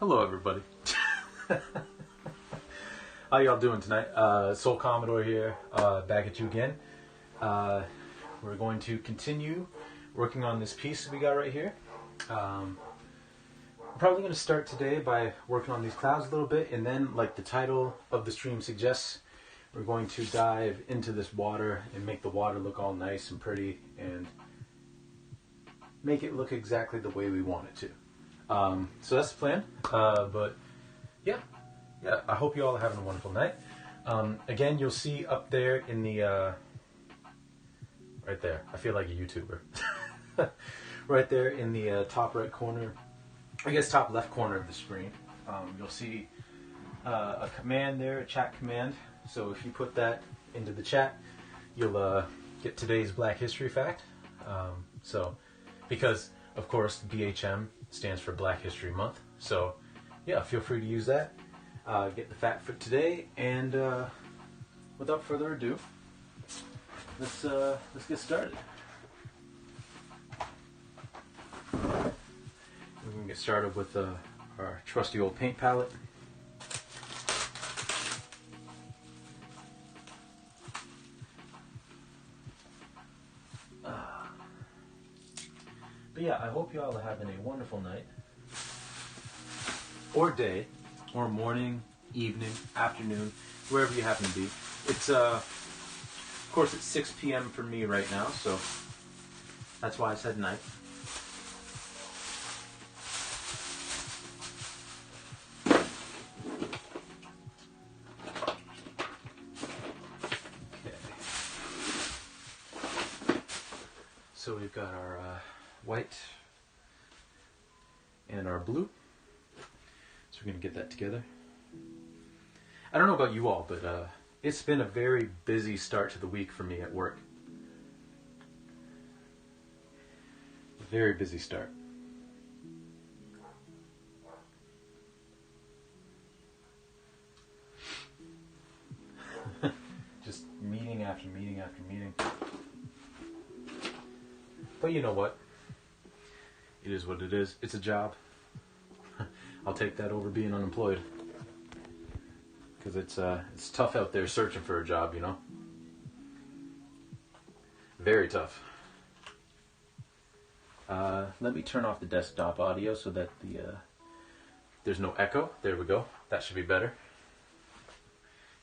Hello, everybody. How y'all doing tonight? Soul Commodore here, back at you again. We're going to continue working on this piece we got right here. I'm probably going to start today by working on these clouds a little bit, and then, like the title of the stream suggests, we're going to dive into this water and make the water look all nice and pretty and make it look exactly the way we want it to. So that's the plan. But yeah, I hope you all are having a wonderful night. Again, you'll see up there in the, right there, I feel like a YouTuber. Right there in the top right corner, I guess top left corner of the screen, you'll see a command there, a chat command. So if you put that into the chat, you'll get today's Black History fact. Because of course BHM stands for Black History Month. So yeah, feel free to use that. Get the fact for today, and without further ado, let's get started. We're gonna get started with our trusty old paint palette. But yeah, I hope you all are having a wonderful night, or day, or morning, evening, afternoon, wherever you happen to be. It's, of course, it's 6 p.m. for me right now, so that's why I said night. Okay. So we've got our white and our blue. So we're going to get that together. I don't know about you all, but it's been a very busy start to the week for me at work. A very busy start. Just meeting after meeting after meeting. But you know what? It is what it is. It's a job. I'll take that over being unemployed. Because it's tough out there searching for a job, you know? Very tough. Let me turn off the desktop audio so that there's no echo. There we go. That should be better.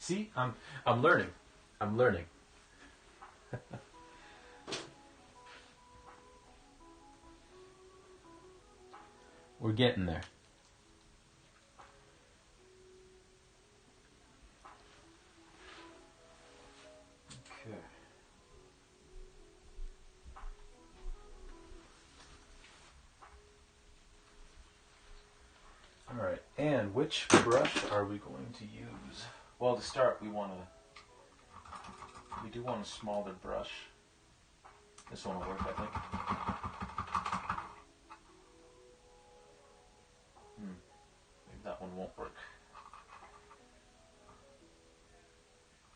See? I'm learning. I'm learning. We're getting there. Okay. All right. And which brush are we going to use? Well, to start, we do want a smaller brush. This one will work, I think. Maybe that one won't work.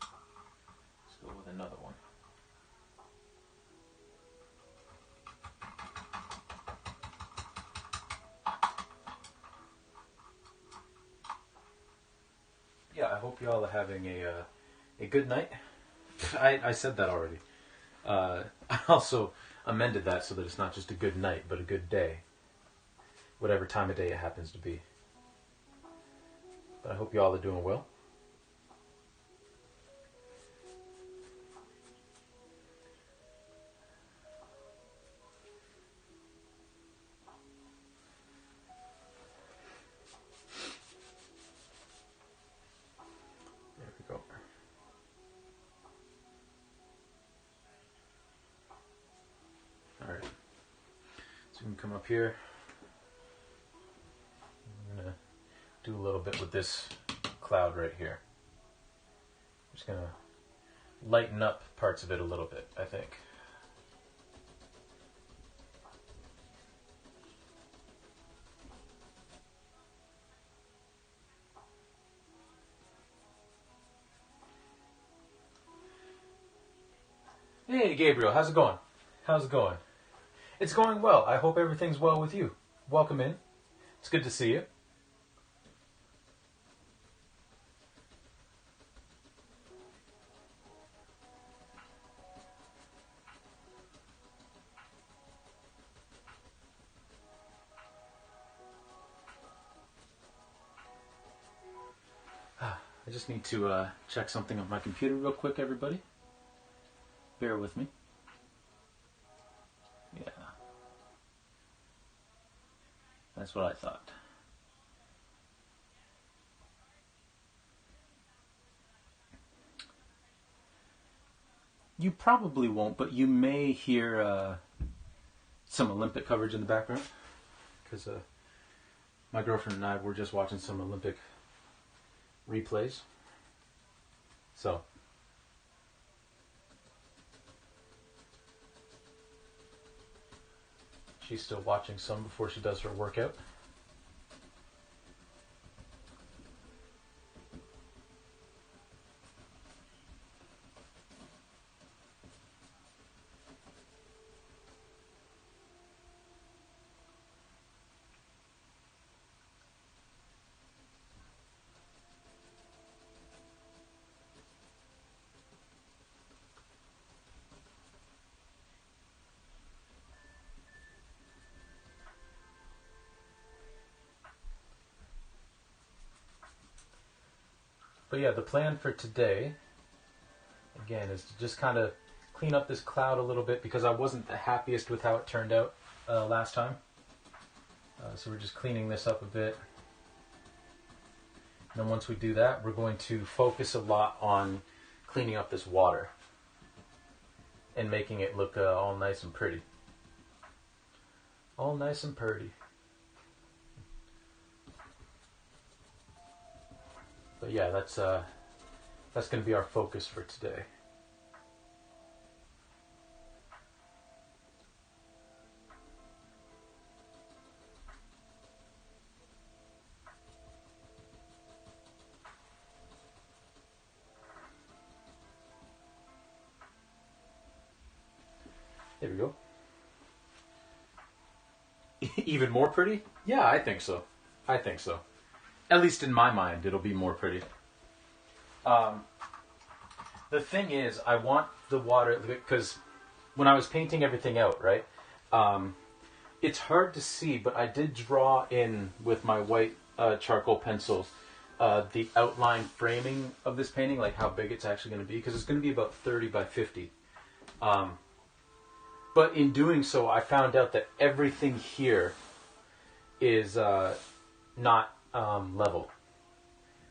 Let's go with another one. Yeah, I hope you all are having a good night. I said that already. I also amended that so that it's not just a good night, but a good day. Whatever time of day it happens to be. But I hope you all are doing well. There we go. All right. So we can come up here. I'm going to do a little bit with this cloud right here. I'm just going to lighten up parts of it a little bit, I think. Hey, Gabriel, how's it going? How's it going? It's going well. I hope everything's well with you. Welcome in. It's good to see you. just need to check something on my computer real quick, everybody. Bear with me. Yeah. That's what I thought. You probably won't, but you may hear some Olympic coverage in the background. Because my girlfriend and I were just watching some Olympic replays. So, she's still watching some before she does her workout. But yeah, the plan for today, again, is to just kind of clean up this cloud a little bit because I wasn't the happiest with how it turned out last time. So we're just cleaning this up a bit. And then once we do that, we're going to focus a lot on cleaning up this water and making it look all nice and pretty. All nice and pretty. But yeah, that's going to be our focus for today. There we go. Even more pretty? Yeah, I think so. I think so. At least in my mind, it'll be more pretty. The thing is, I want the water, because when I was painting everything out, right, it's hard to see, but I did draw in with my white charcoal pencils the outline framing of this painting, like how big it's actually going to be, because it's going to be about 30 by 50. But in doing so, I found out that everything here is not level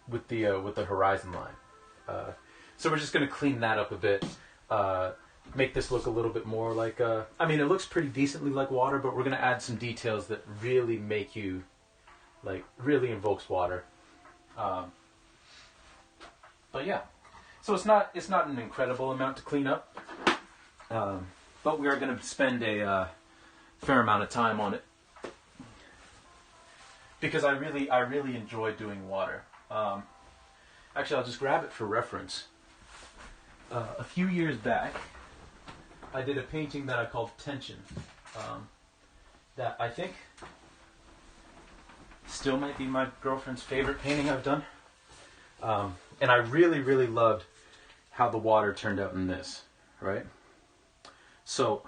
with the horizon line. So we're just going to clean that up a bit, make this look a little bit more like, I mean, it looks pretty decently like water, but we're going to add some details that really make you, like, really invokes water. But yeah, so it's not an incredible amount to clean up, but we are going to spend a fair amount of time on it. Because I really enjoy doing water. Actually, I'll just grab it for reference. A few years back, I did a painting that I called Tension. That I think still might be my girlfriend's favorite painting I've done. And I really loved how the water turned out in this, right? So,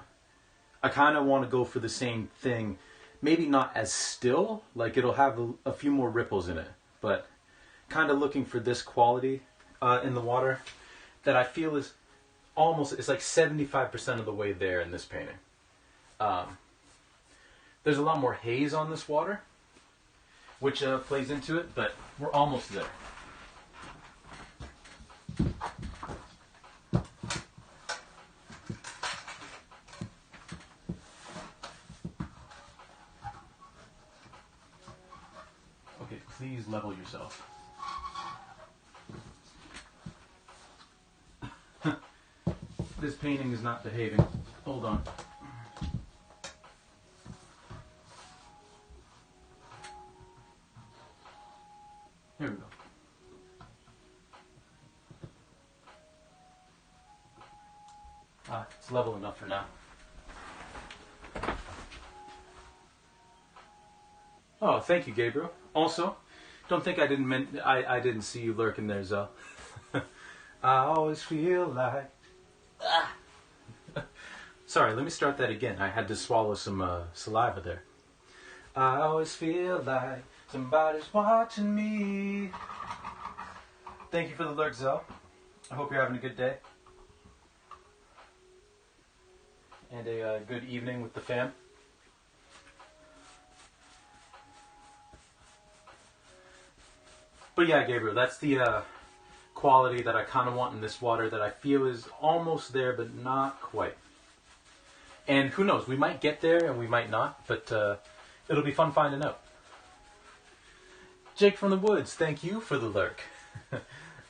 I kind of want to go for the same thing. Maybe not as still, like it'll have a few more ripples in it, but kind of looking for this quality in the water that I feel is almost, it's like 75% of the way there in this painting. There's a lot more haze on this water, which plays into it, but we're almost there. Please level yourself. This painting is not behaving. Hold on. Here we go. It's level enough for now. Oh, thank you, Gabriel. Also, don't think I didn't see you lurking there, Zell. I always feel like... Sorry, let me start that again. I had to swallow some saliva there. I always feel like somebody's watching me. Thank you for the lurk, Zell. I hope you're having a good day. And a good evening with the fam. But yeah, Gabriel, that's the quality that I kind of want in this water that I feel is almost there, but not quite. And who knows, we might get there and we might not, but it'll be fun finding out. Jake from the Woods, thank you for the lurk.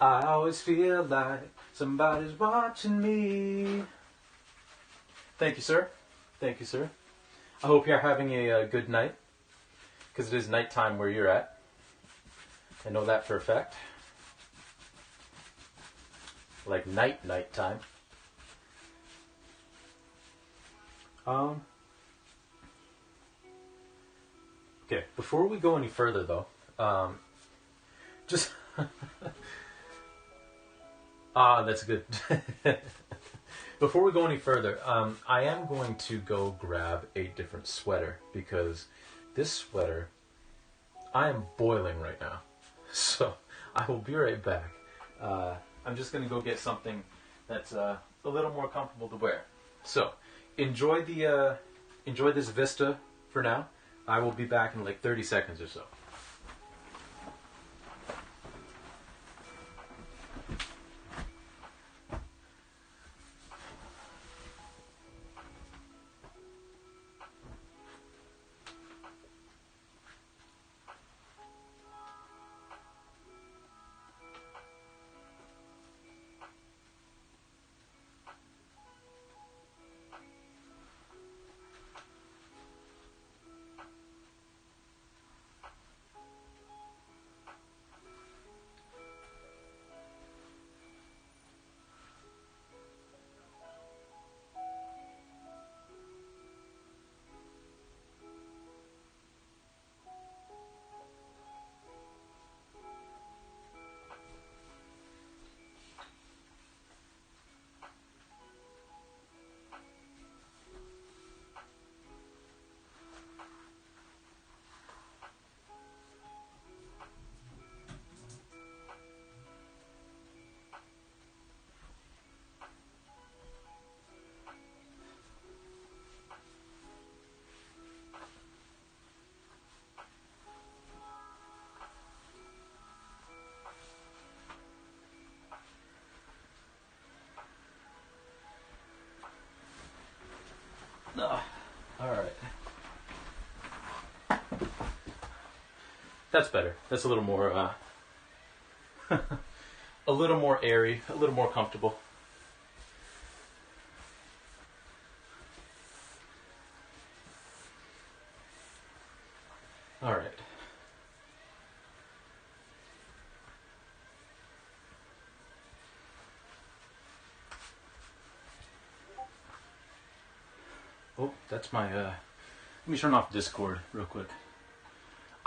I always feel like somebody's watching me. Thank you, sir. Thank you, sir. I hope you're having a good night, because it is nighttime where you're at. I know that for a fact. Like night time. Okay, before we go any further though, just that's good. Before we go any further, I am going to go grab a different sweater, because this sweater, I am boiling right now. So I will be right back. I'm just going to go get something that's a little more comfortable to wear. So enjoy this vista for now. I will be back in like 30 seconds or so. Alright. That's better. That's a little more, a little more airy, a little more comfortable. Alright. Oh, that's my, let me turn off Discord real quick.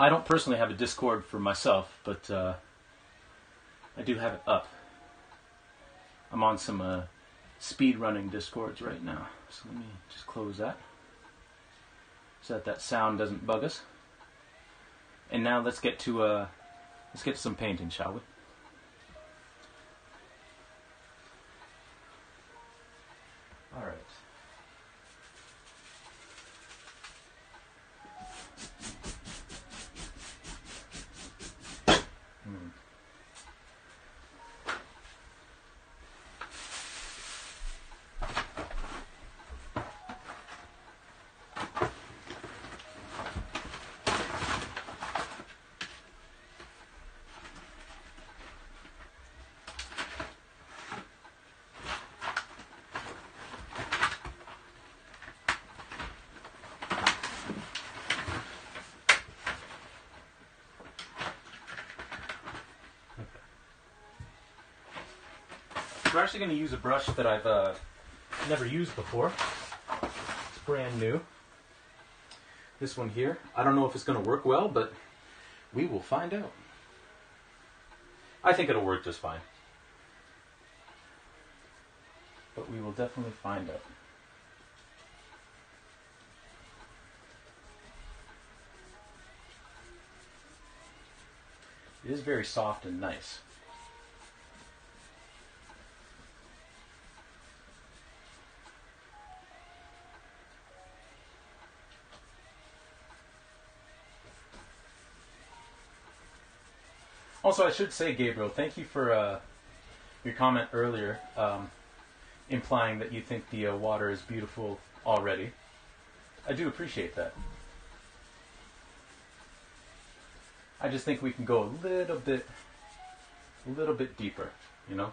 I don't personally have a Discord for myself, but I do have it up. I'm on some speed running Discords right now, so let me just close that so that sound doesn't bug us. And now let's get to some painting, shall we? All right. We're actually going to use a brush that I've never used before. It's brand new. This one here. I don't know if it's going to work well, but we will find out. I think it'll work just fine. But we will definitely find out. It is very soft and nice. Also, I should say, Gabriel, thank you for your comment earlier, implying that you think the water is beautiful already. I do appreciate that. I just think we can go a little bit deeper, you know?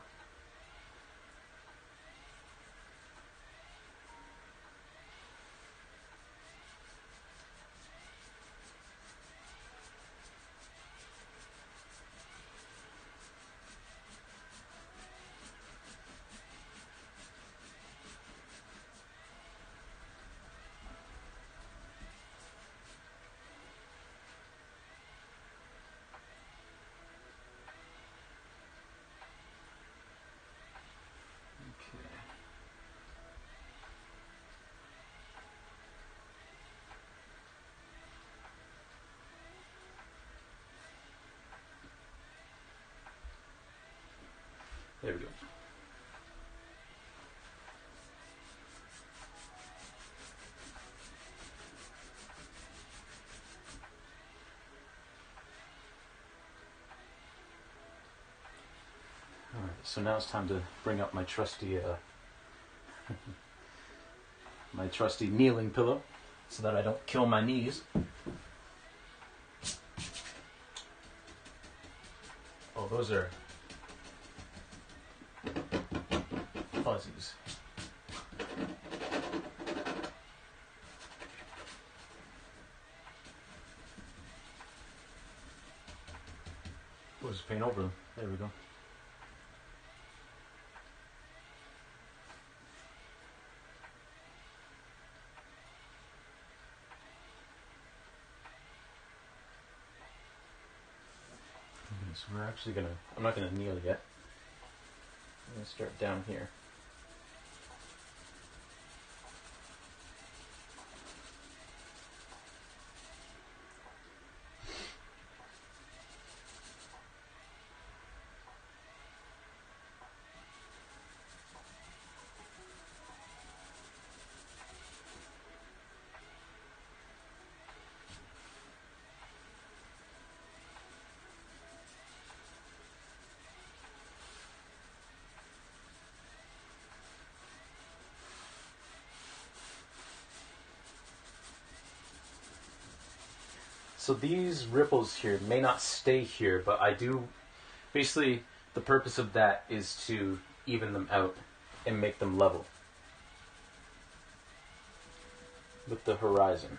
There we go. Alright, so now it's time to bring up my trusty my trusty kneeling pillow so that I don't kill my knees. Oh, those are fuzzies. We'll just paint over them. There we go. Okay, so we're actually gonna, I'm not gonna kneel yet. I'm gonna start down here. So these ripples here may not stay here, but I do, basically the purpose of that is to even them out and make them level with the horizon.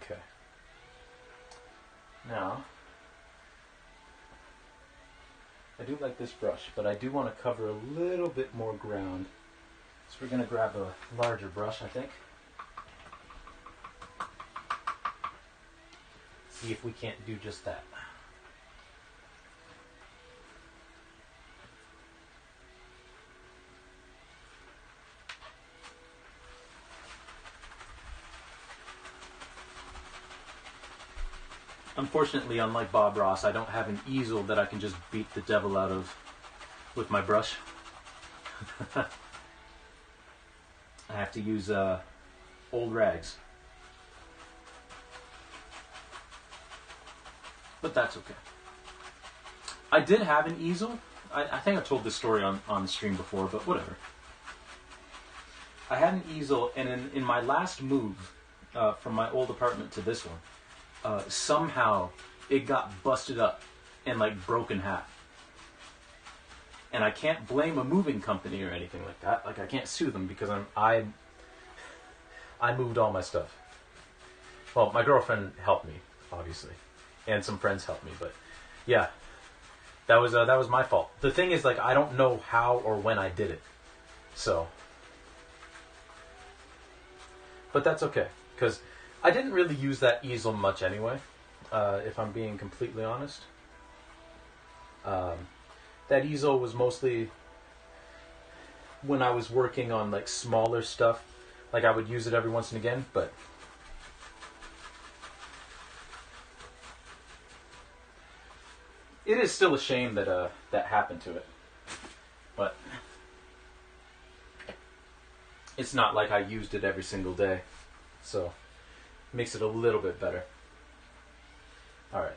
Okay. Now, I do like this brush, but I do want to cover a little bit more ground. So we're going to grab a larger brush, I think. See if we can't do just that. Unfortunately, unlike Bob Ross, I don't have an easel that I can just beat the devil out of with my brush. I have to use old rags. But that's okay. I did have an easel. I think I told this story on the stream before, but whatever. I had an easel, and in my last move from my old apartment to this one, somehow it got busted up and like broke in half. And I can't blame a moving company or anything like that. Like I can't sue them because I moved all my stuff. Well, my girlfriend helped me, obviously, and some friends helped me. But yeah, that was my fault. The thing is, like, I don't know how or when I did it, so. But that's okay, because I didn't really use that easel much anyway, if I'm being completely honest. That easel was mostly when I was working on like smaller stuff. Like I would use it every once and again, but it is still a shame that that happened to it. But it's not like I used it every single day, so it makes it a little bit better. All right.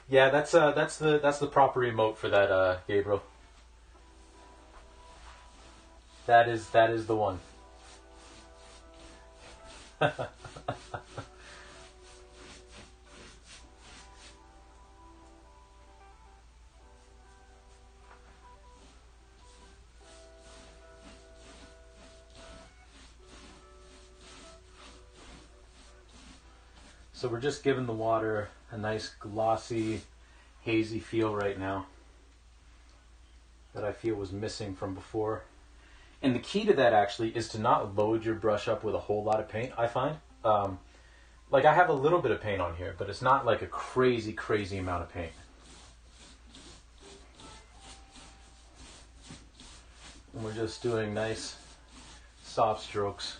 Yeah, that's the proper remote for that, Gabriel. That is the one. So we're just giving the water a nice glossy, hazy feel right now that I feel was missing from before. And the key to that actually is to not load your brush up with a whole lot of paint, I find. Like I have a little bit of paint on here, but it's not like a crazy, crazy amount of paint. And we're just doing nice, soft strokes.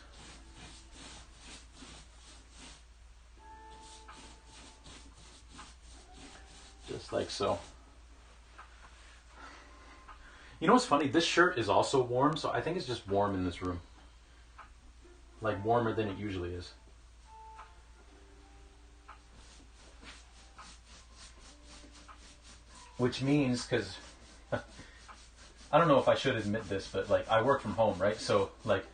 Just like so. You know what's funny? This shirt is also warm, so I think it's just warm in this room. Like warmer than it usually is. Which means, because I don't know if I should admit this, but like I work from home, right? So like,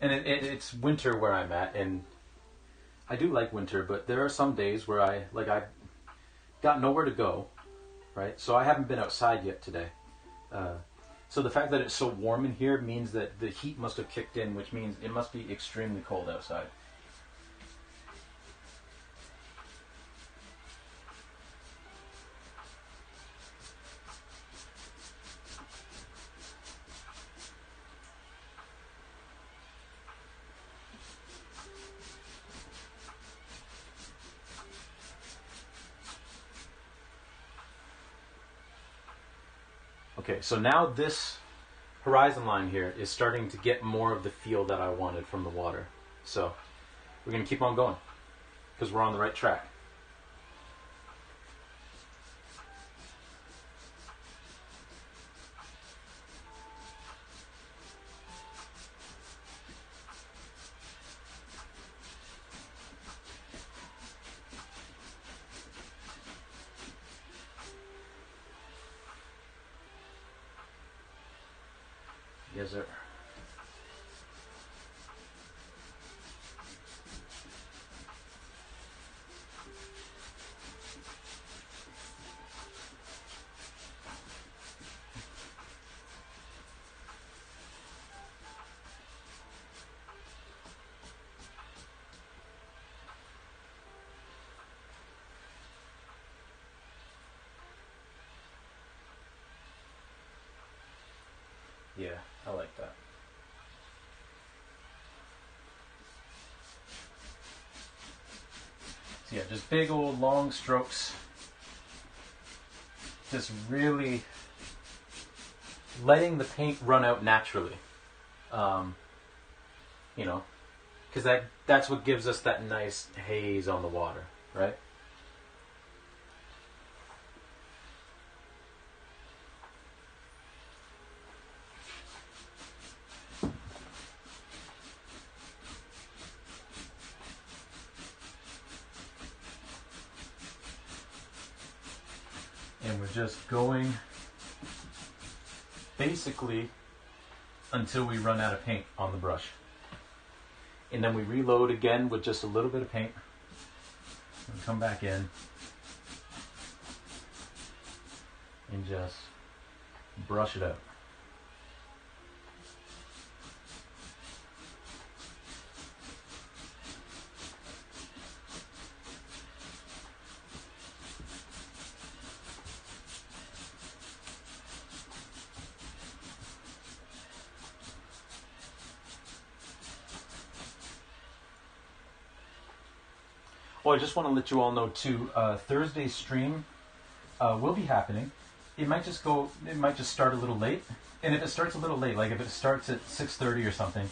and it's winter where I'm at, and I do like winter, but there are some days where I've got nowhere to go, right? So I haven't been outside yet today. So the fact that it's so warm in here means that the heat must have kicked in, which means it must be extremely cold outside. Okay, so now this horizon line here is starting to get more of the feel that I wanted from the water. So we're going to keep on going because we're on the right track. Yes, sir. Yeah, I like that. So yeah, just big old long strokes. Just really letting the paint run out naturally. You know, because that's what gives us that nice haze on the water, right? And we're just going basically until we run out of paint on the brush. And then we reload again with just a little bit of paint and come back in and just brush it out. Oh, I just want to let you all know too. Thursday's stream will be happening. It might just start a little late. And if it starts a little late, like if it starts at 6:30 or something,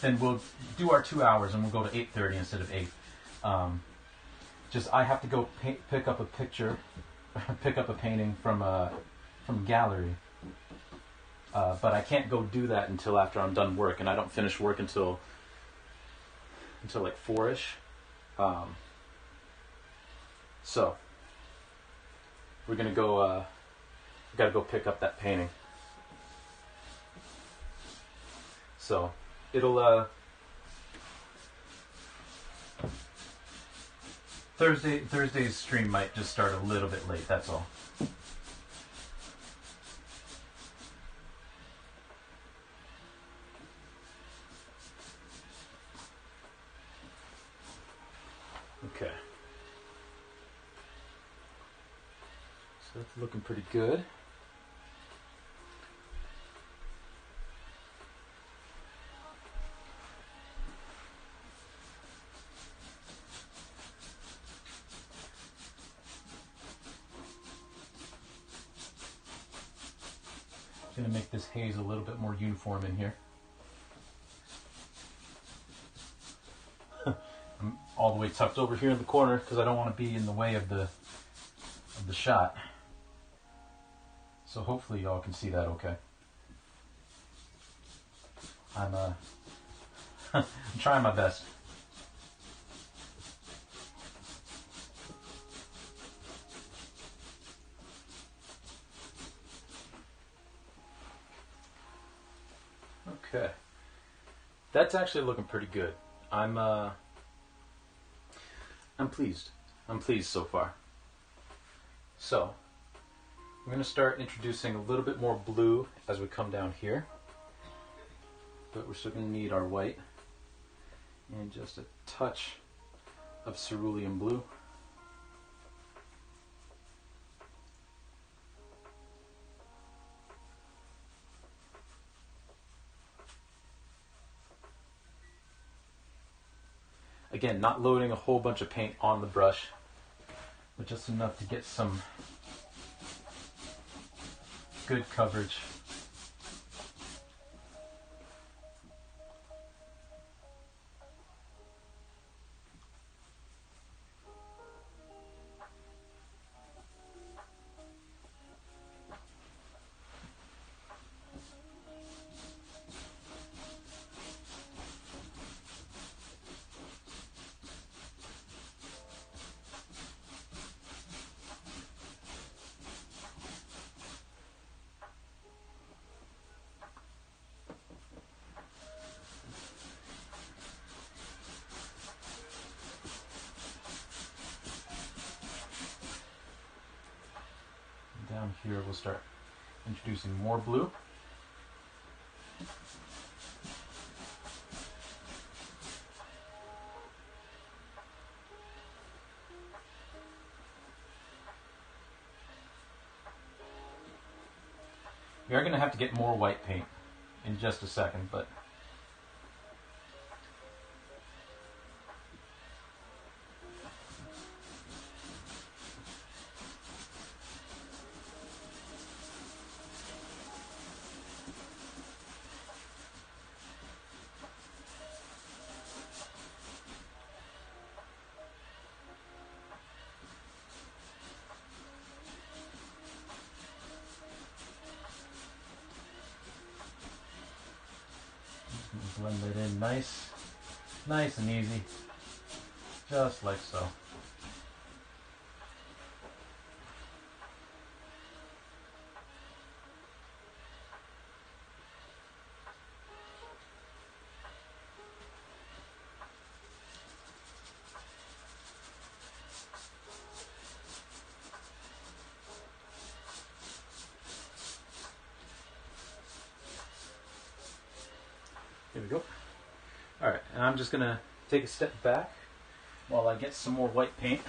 then we'll do our 2 hours and we'll go to 8:30 instead of 8. Just I have to go pick up a picture, pick up a painting from a gallery. But I can't go do that until after I'm done work, and I don't finish work until like 4ish. So we're gonna go. We gotta go pick up that painting. So it'll Thursday's stream might just start a little bit late. That's all. Okay. So that's looking pretty good. I'm going to make this haze a little bit more uniform in here. I'm all the way tucked over here in the corner because I don't want to be in the way of the shot. So hopefully y'all can see that okay. I'm I'm trying my best. Okay. That's actually looking pretty good. I'm pleased. I'm pleased so far. So, I'm going to start introducing a little bit more blue as we come down here. But we're still going to need our white and just a touch of cerulean blue. Again, not loading a whole bunch of paint on the brush, but just enough to get some good coverage. Down here we'll start introducing more blue. We are going to have to get more white paint in just a second, but blend it in nice and easy, just like so. Here we go. Alright, and I'm just going to take a step back while I get some more white paint.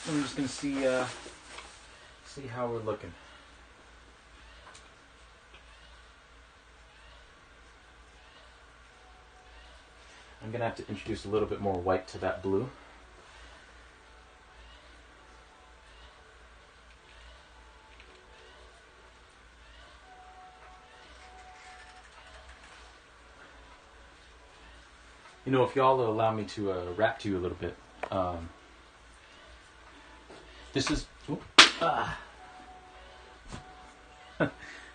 I'm just going to see how we're looking. I'm going to have to introduce a little bit more white to that blue. You know, if y'all will allow me to rap to you a little bit, this is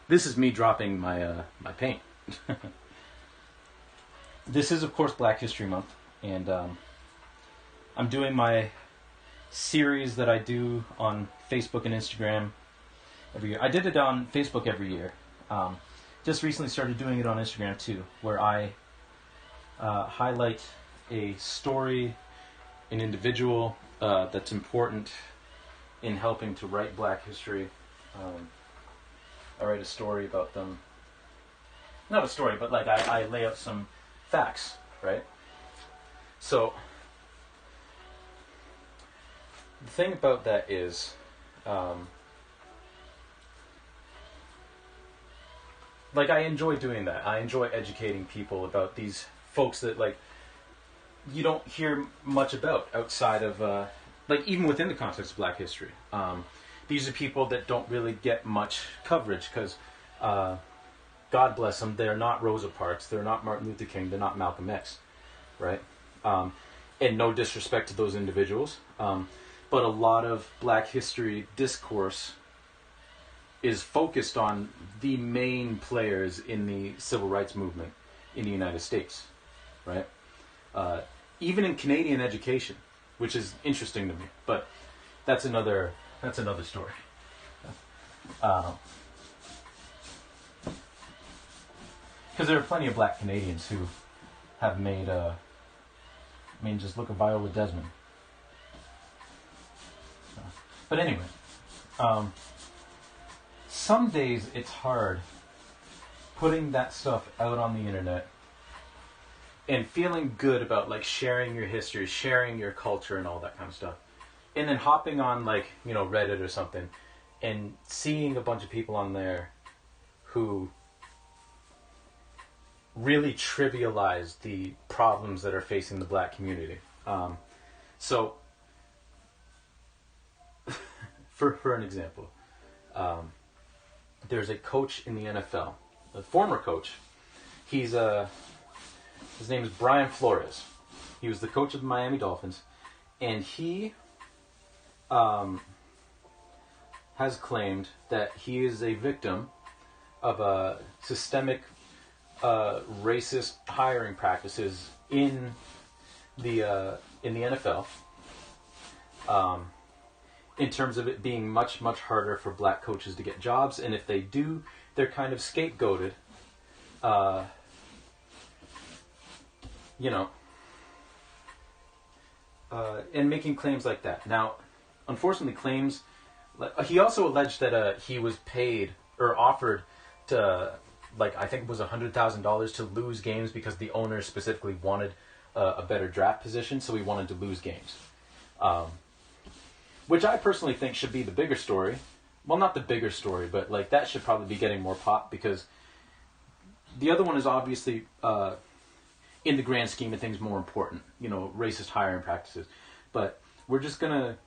this is me dropping my my paint. This is, of course, Black History Month, and I'm doing my series that I do on Facebook and Instagram every year. I did it on Facebook every year. Just recently started doing it on Instagram too, where I highlight a story, an individual that's important in helping to write Black history. I write a story about them. Not a story, but like I lay out some facts, right? So the thing about that is, like, I enjoy doing that. I enjoy educating people about these folks that, like, you don't hear much about outside of, like, even within the context of Black history. These are people that don't really get much coverage because, God bless them, they're not Rosa Parks, they're not Martin Luther King, they're not Malcolm X, right? And no disrespect to those individuals, but a lot of Black history discourse is focused on the main players in the civil rights movement in the United States, right? Even in Canadian education, which is interesting to me, but that's another story. Because there are plenty of Black Canadians who have made, I mean, just look at Viola Desmond. But anyway, some days it's hard putting that stuff out on the internet and feeling good about, like, sharing your history, sharing your culture and all that kind of stuff. And then hopping on, like, you know, Reddit or something and seeing a bunch of people on there who really trivialize the problems that are facing the Black community. So, for an example, there's a coach in the NFL, a former coach. His name is Brian Flores. He was the coach of the Miami Dolphins, and he has claimed that he is a victim of a systemic racist hiring practices in the NFL. In terms of it being much, much harder for Black coaches to get jobs, and if they do, they're kind of scapegoated. You know, and making claims like that. Now, unfortunately, claims. He also alleged that he was paid or offered to, like, I think it was $100,000 to lose games because the owner specifically wanted a better draft position, so he wanted to lose games. Which I personally think should be the bigger story. Well, not the bigger story, but, like, that should probably be getting more pop, because the other one is obviously, in the grand scheme of things, more important. You know, racist hiring practices. But we're just going to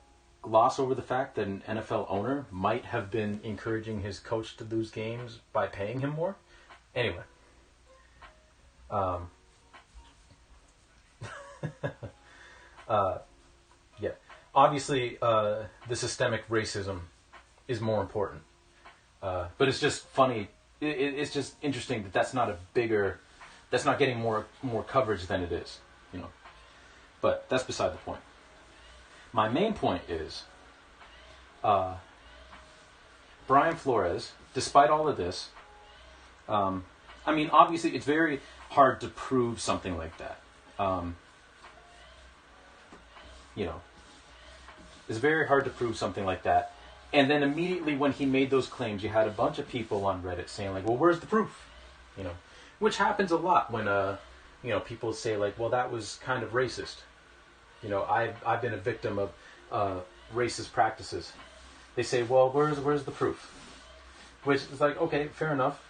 gloss over the fact that an NFL owner might have been encouraging his coach to lose games by paying him more. Anyway. Yeah. Obviously, the systemic racism is more important. But it's just funny. It's just interesting that that's not getting more coverage than it is, you know. But that's beside the point. My main point is, Brian Flores, despite all of this, I mean, obviously, it's very hard to prove something like that. You know, it's very hard to prove something like that. And then immediately when he made those claims, you had a bunch of people on Reddit saying, like, well, where's the proof? You know, which happens a lot when, you know, people say, like, well, that was kind of racist. You know, I've been a victim of racist practices. They say, well, where's the proof? Which is like, okay, fair enough.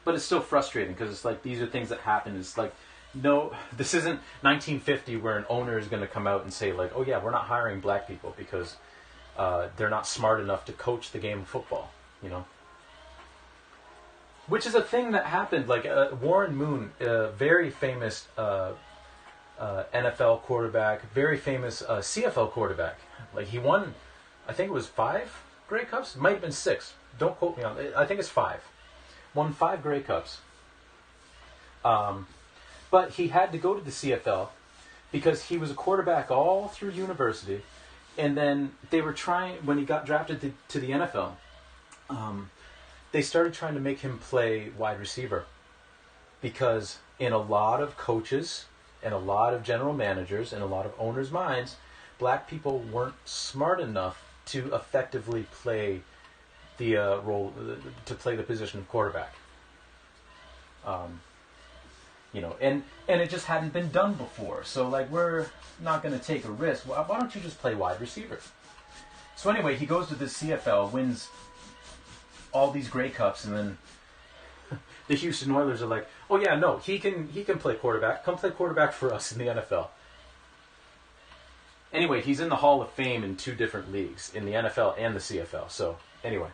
but it's still frustrating because it's like these are things that happen. It's like, no, this isn't 1950 where an owner is going to come out and say like, oh yeah, we're not hiring black people because they're not smart enough to coach the game of football, you know. Which is a thing that happened. Like Warren Moon, a very famous NFL quarterback, very famous CFL quarterback. Like he won, I think it was 5 Grey Cups. It might have been 6. Don't quote me on it. I think it's 5. Won 5 Grey Cups. But he had to go to the CFL because he was a quarterback all through university, and then they were trying, when he got drafted to the NFL, they started trying to make him play wide receiver because in a lot of coaches and a lot of general managers and a lot of owners' minds, black people weren't smart enough to effectively play the role, to play the position of quarterback. You know, and it just hadn't been done before. So like, we're not going to take a risk. Why don't you just play wide receiver? So anyway, he goes to the CFL, wins all these Grey Cups, and then the Houston Oilers are like, oh yeah, no, he can play quarterback. Come play quarterback for us in the NFL. Anyway, he's in the Hall of Fame in 2 different leagues, in the NFL and the CFL. So anyway,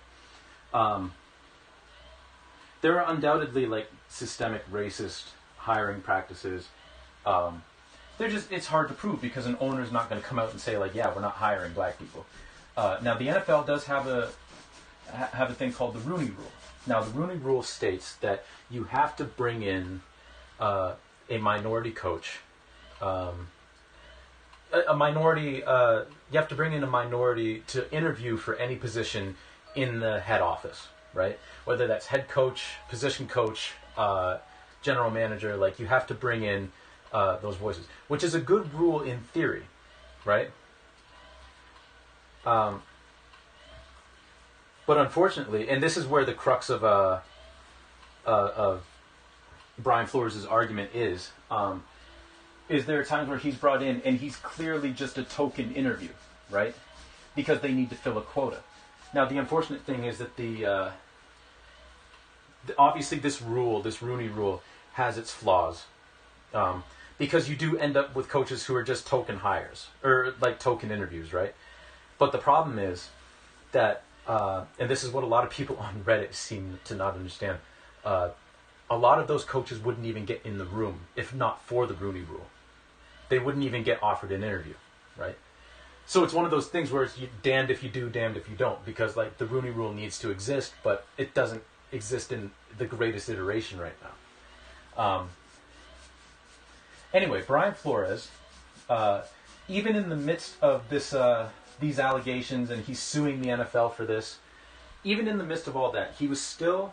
there are undoubtedly like systemic racist hiring practices. It's hard to prove because an owner's not going to come out and say like, yeah, we're not hiring black people. Now the NFL does have a thing called the Rooney Rule. Now the Rooney Rule states that you have to bring in a minority coach, you have to bring in a minority to interview for any position in the head office, right? Whether that's head coach, position coach, general manager, like you have to bring in those voices, which is a good rule in theory, right? But unfortunately, and this is where the crux of Brian Flores' argument is there are times where he's brought in and he's clearly just a token interview, right? Because they need to fill a quota. Now, the unfortunate thing is that obviously this Rooney Rule, has its flaws. Because you do end up with coaches who are just token hires, or like token interviews, right? But the problem is that, and this is what a lot of people on Reddit seem to not understand, a lot of those coaches wouldn't even get in the room if not for the Rooney Rule. They wouldn't even get offered an interview, right? So it's one of those things where it's damned if you do, damned if you don't, because like the Rooney Rule needs to exist, but it doesn't exist in the greatest iteration right now. Anyway, Brian Flores, even in the midst of these allegations, and he's suing the NFL for this, even in the midst of all that, he was still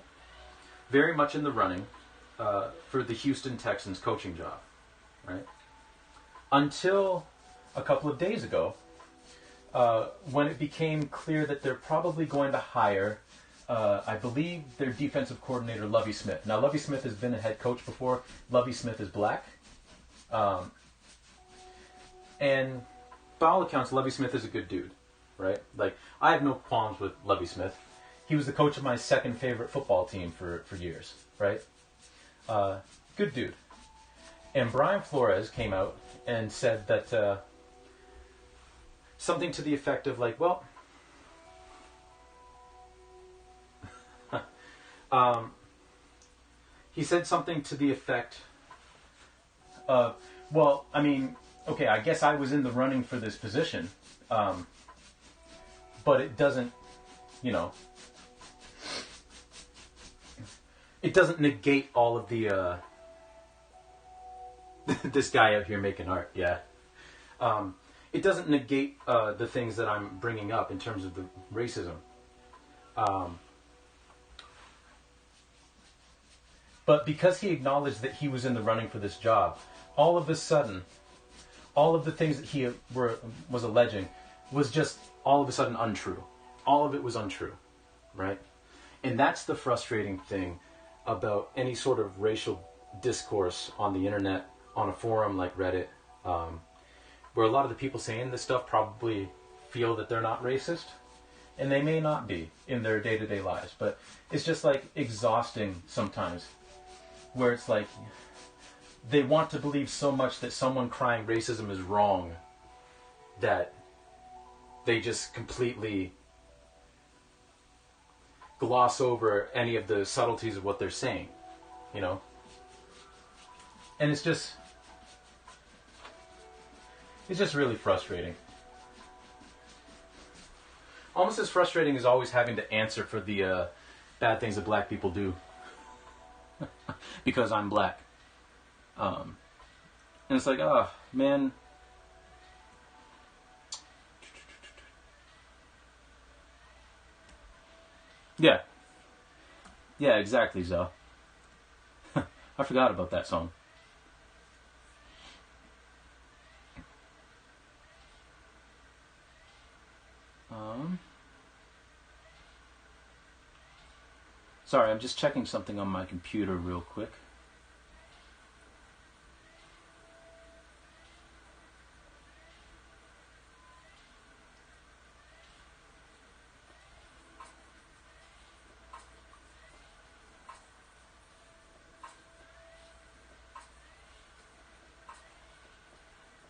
very much in the running for the Houston Texans coaching job, right? Until a couple of days ago, when it became clear that they're probably going to hire, I believe, their defensive coordinator, Lofi Smith. Now, Lofi Smith has been a head coach before. Lofi Smith is black. And by all accounts, Lofi Smith is a good dude, right? Like, I have no qualms with Lofi Smith. He was the coach of my second favorite football team for years, right? Good dude. And Brian Flores came out and said that something to the effect of like, well, he said something to the effect of, well, I mean, okay, I guess I was in the running for this position, but it doesn't, you know, it doesn't negate all of the, this guy out here making art, yeah. It doesn't negate the things that I'm bringing up in terms of the racism. But because he acknowledged that he was in the running for this job, all of a sudden, all of the things that he was alleging was just all of a sudden untrue. All of it was untrue, right? And that's the frustrating thing about any sort of racial discourse on the internet, on a forum like Reddit, where a lot of the people saying this stuff probably feel that they're not racist. and they may not be in their day-to-day lives, but it's just like exhausting sometimes, where it's like they want to believe so much that someone crying racism is wrong that they just completely gloss over any of the subtleties of what they're saying, you know? And it's just really frustrating. Almost as frustrating as always having to answer for the bad things that black people do. Because I'm black. And it's like, oh, man. Yeah. Yeah, exactly, Zoe. I forgot about that song. Sorry, I'm just checking something on my computer real quick.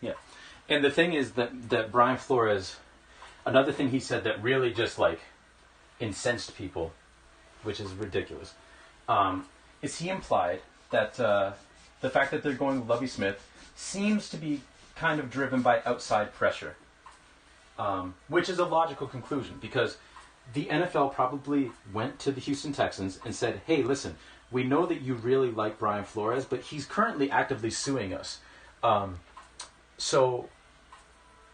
Yeah. And the thing is that Brian Flores, another thing he said that really just like incensed people, which is ridiculous, is he implied that the fact that they're going with Lovie Smith seems to be kind of driven by outside pressure, which is a logical conclusion because the NFL probably went to the Houston Texans and said, hey, listen, we know that you really like Brian Flores, but he's currently actively suing us. So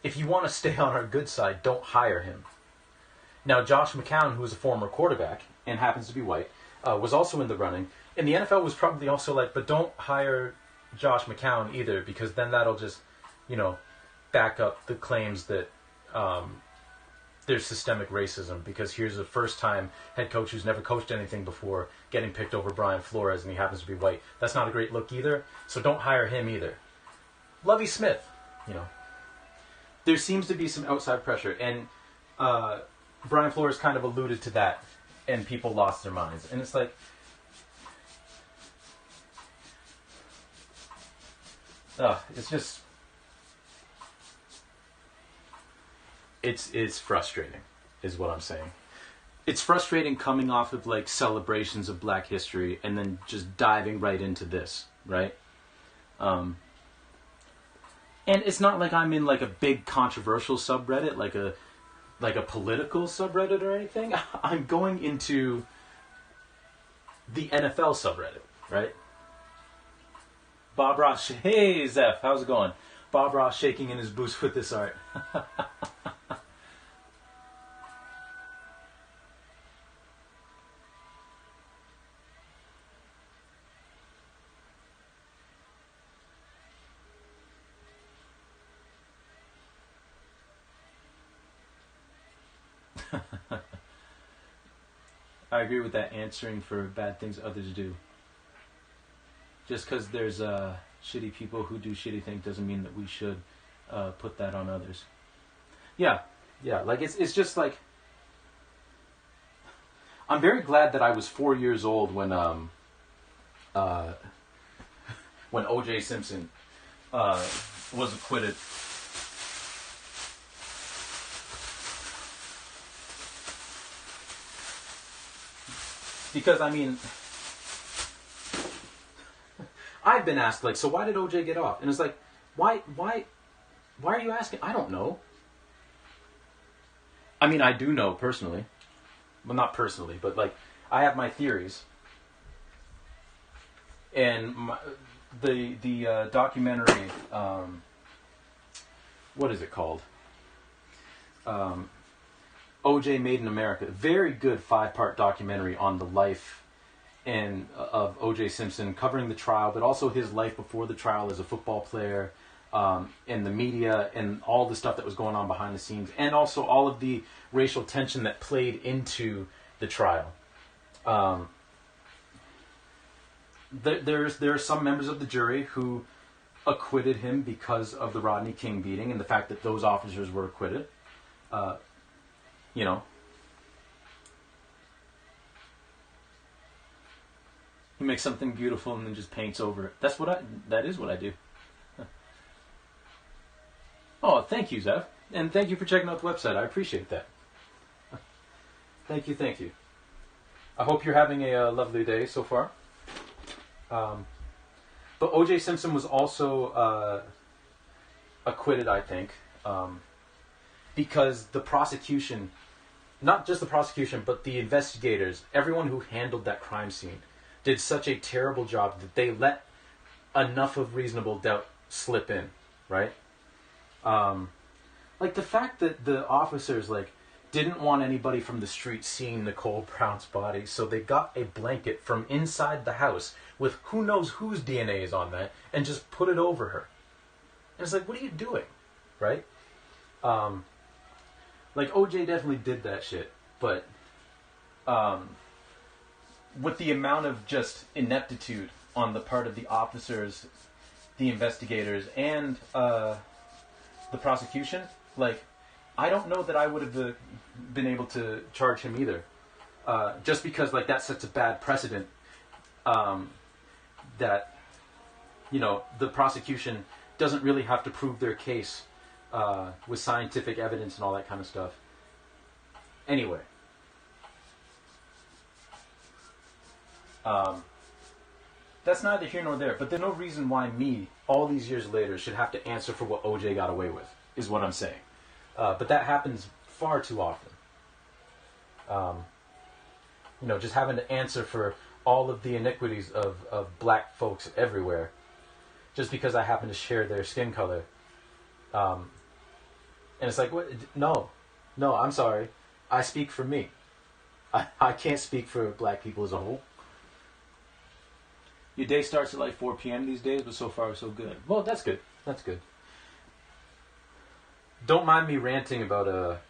if you want to stay on our good side, don't hire him. Now, Josh McCown, who is a former quarterback and happens to be white, was also in the running. And the NFL was probably also like, but don't hire Josh McCown either, because then that'll just, back up the claims that there's systemic racism, because here's a first-time head coach who's never coached anything before getting picked over Brian Flores, and he happens to be white. That's not a great look either, so don't hire him either. Lovie Smith, there seems to be some outside pressure, and Brian Flores kind of alluded to that, and people lost their minds. And it's like, it's just, it's frustrating, is what I'm saying. It's frustrating coming off of like celebrations of Black history and then just diving right into this, right? And it's not like I'm in like a big controversial subreddit, like a political subreddit or anything. I'm going into the NFL subreddit, right? Bob Ross, hey Zeph, how's it going? Bob Ross shaking in his boots with this art. I agree with that, answering for bad things others do. Just because there's shitty people who do shitty things doesn't mean that we should put that on others. Yeah, like it's just like, I'm very glad that I was 4 years old when O.J. Simpson was acquitted. Because, I mean, I've been asked, like, so why did OJ get off? And it's like, why are you asking? I don't know. I mean, I do know personally. Well, not personally, but, like, I have my theories. And the documentary, what is it called? OJ Made in America. Very good 5-part documentary on the life of OJ Simpson, covering the trial, but also his life before the trial as a football player, and the media, and all the stuff that was going on behind the scenes, and also all of the racial tension that played into the trial. There are some members of the jury who acquitted him because of the Rodney King beating and the fact that those officers were acquitted. who makes something beautiful and then just paints over it. That is what I do. Oh, thank you, Zev. And thank you for checking out the website. I appreciate that. Thank you, thank you. I hope you're having a lovely day so far. But O.J. Simpson was also acquitted, I think, because the prosecution, not just the prosecution, but the investigators, everyone who handled that crime scene, did such a terrible job that they let enough of reasonable doubt slip in, right? Like the fact that the officers didn't want anybody from the street seeing Nicole Brown's body, so they got a blanket from inside the house with who knows whose DNA is on that and just put it over her. And it's like, what are you doing, right? OJ definitely did that shit, but with the amount of just ineptitude on the part of the officers, the investigators, and the prosecution, I don't know that I would have been able to charge him either. Just because, that sets a bad precedent that, the prosecution doesn't really have to prove their case with scientific evidence and all that kind of stuff. Anyway. That's neither here nor there, but there's no reason why me, all these years later, should have to answer for what OJ got away with, is what I'm saying. But that happens far too often. Just having to answer for all of the iniquities of black folks everywhere, just because I happen to share their skin color. And it's like, what? No, I'm sorry. I speak for me. I can't speak for black people as a whole. Your day starts at 4 p.m. these days, but so far so good. Well, that's good. That's good. Don't mind me ranting about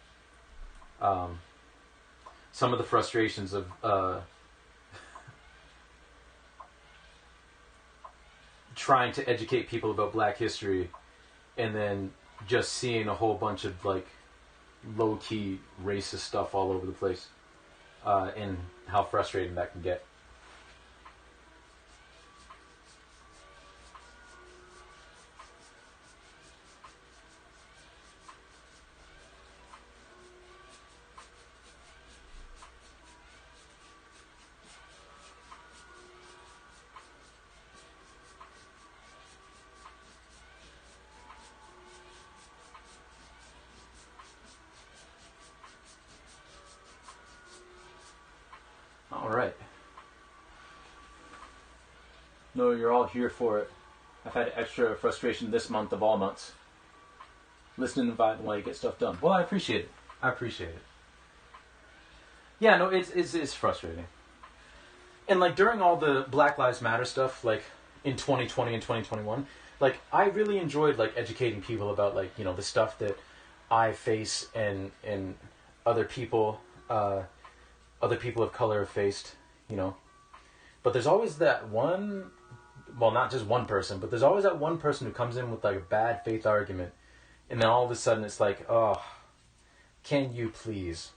some of the frustrations of trying to educate people about black history and then just seeing a whole bunch of low-key racist stuff all over the place and how frustrating that can get. All right. No, you're all here for it. I've had extra frustration this month of all months. Listening and vibing while you get stuff done. Well, I appreciate it. Yeah, no, it's frustrating. And during all the Black Lives Matter stuff, in 2020 and 2021, I really enjoyed educating people about the stuff that I face and other people of color have faced, But there's always that one, well, not just one person, but there's always that one person who comes in with a bad faith argument, and then all of a sudden it's oh, can you please?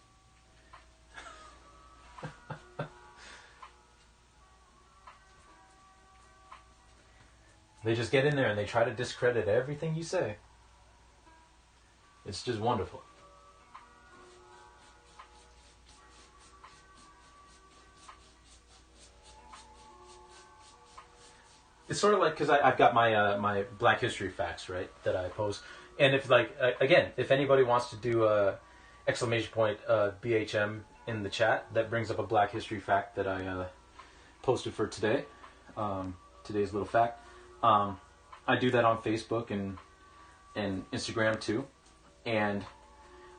They just get in there and they try to discredit everything you say. It's just wonderful. It's sort of because I've got my my Black History facts, right, that I post. And if again, if anybody wants to do exclamation point BHM in the chat, that brings up a Black History fact that I posted for today. Today's little fact. I do that on Facebook and Instagram too. And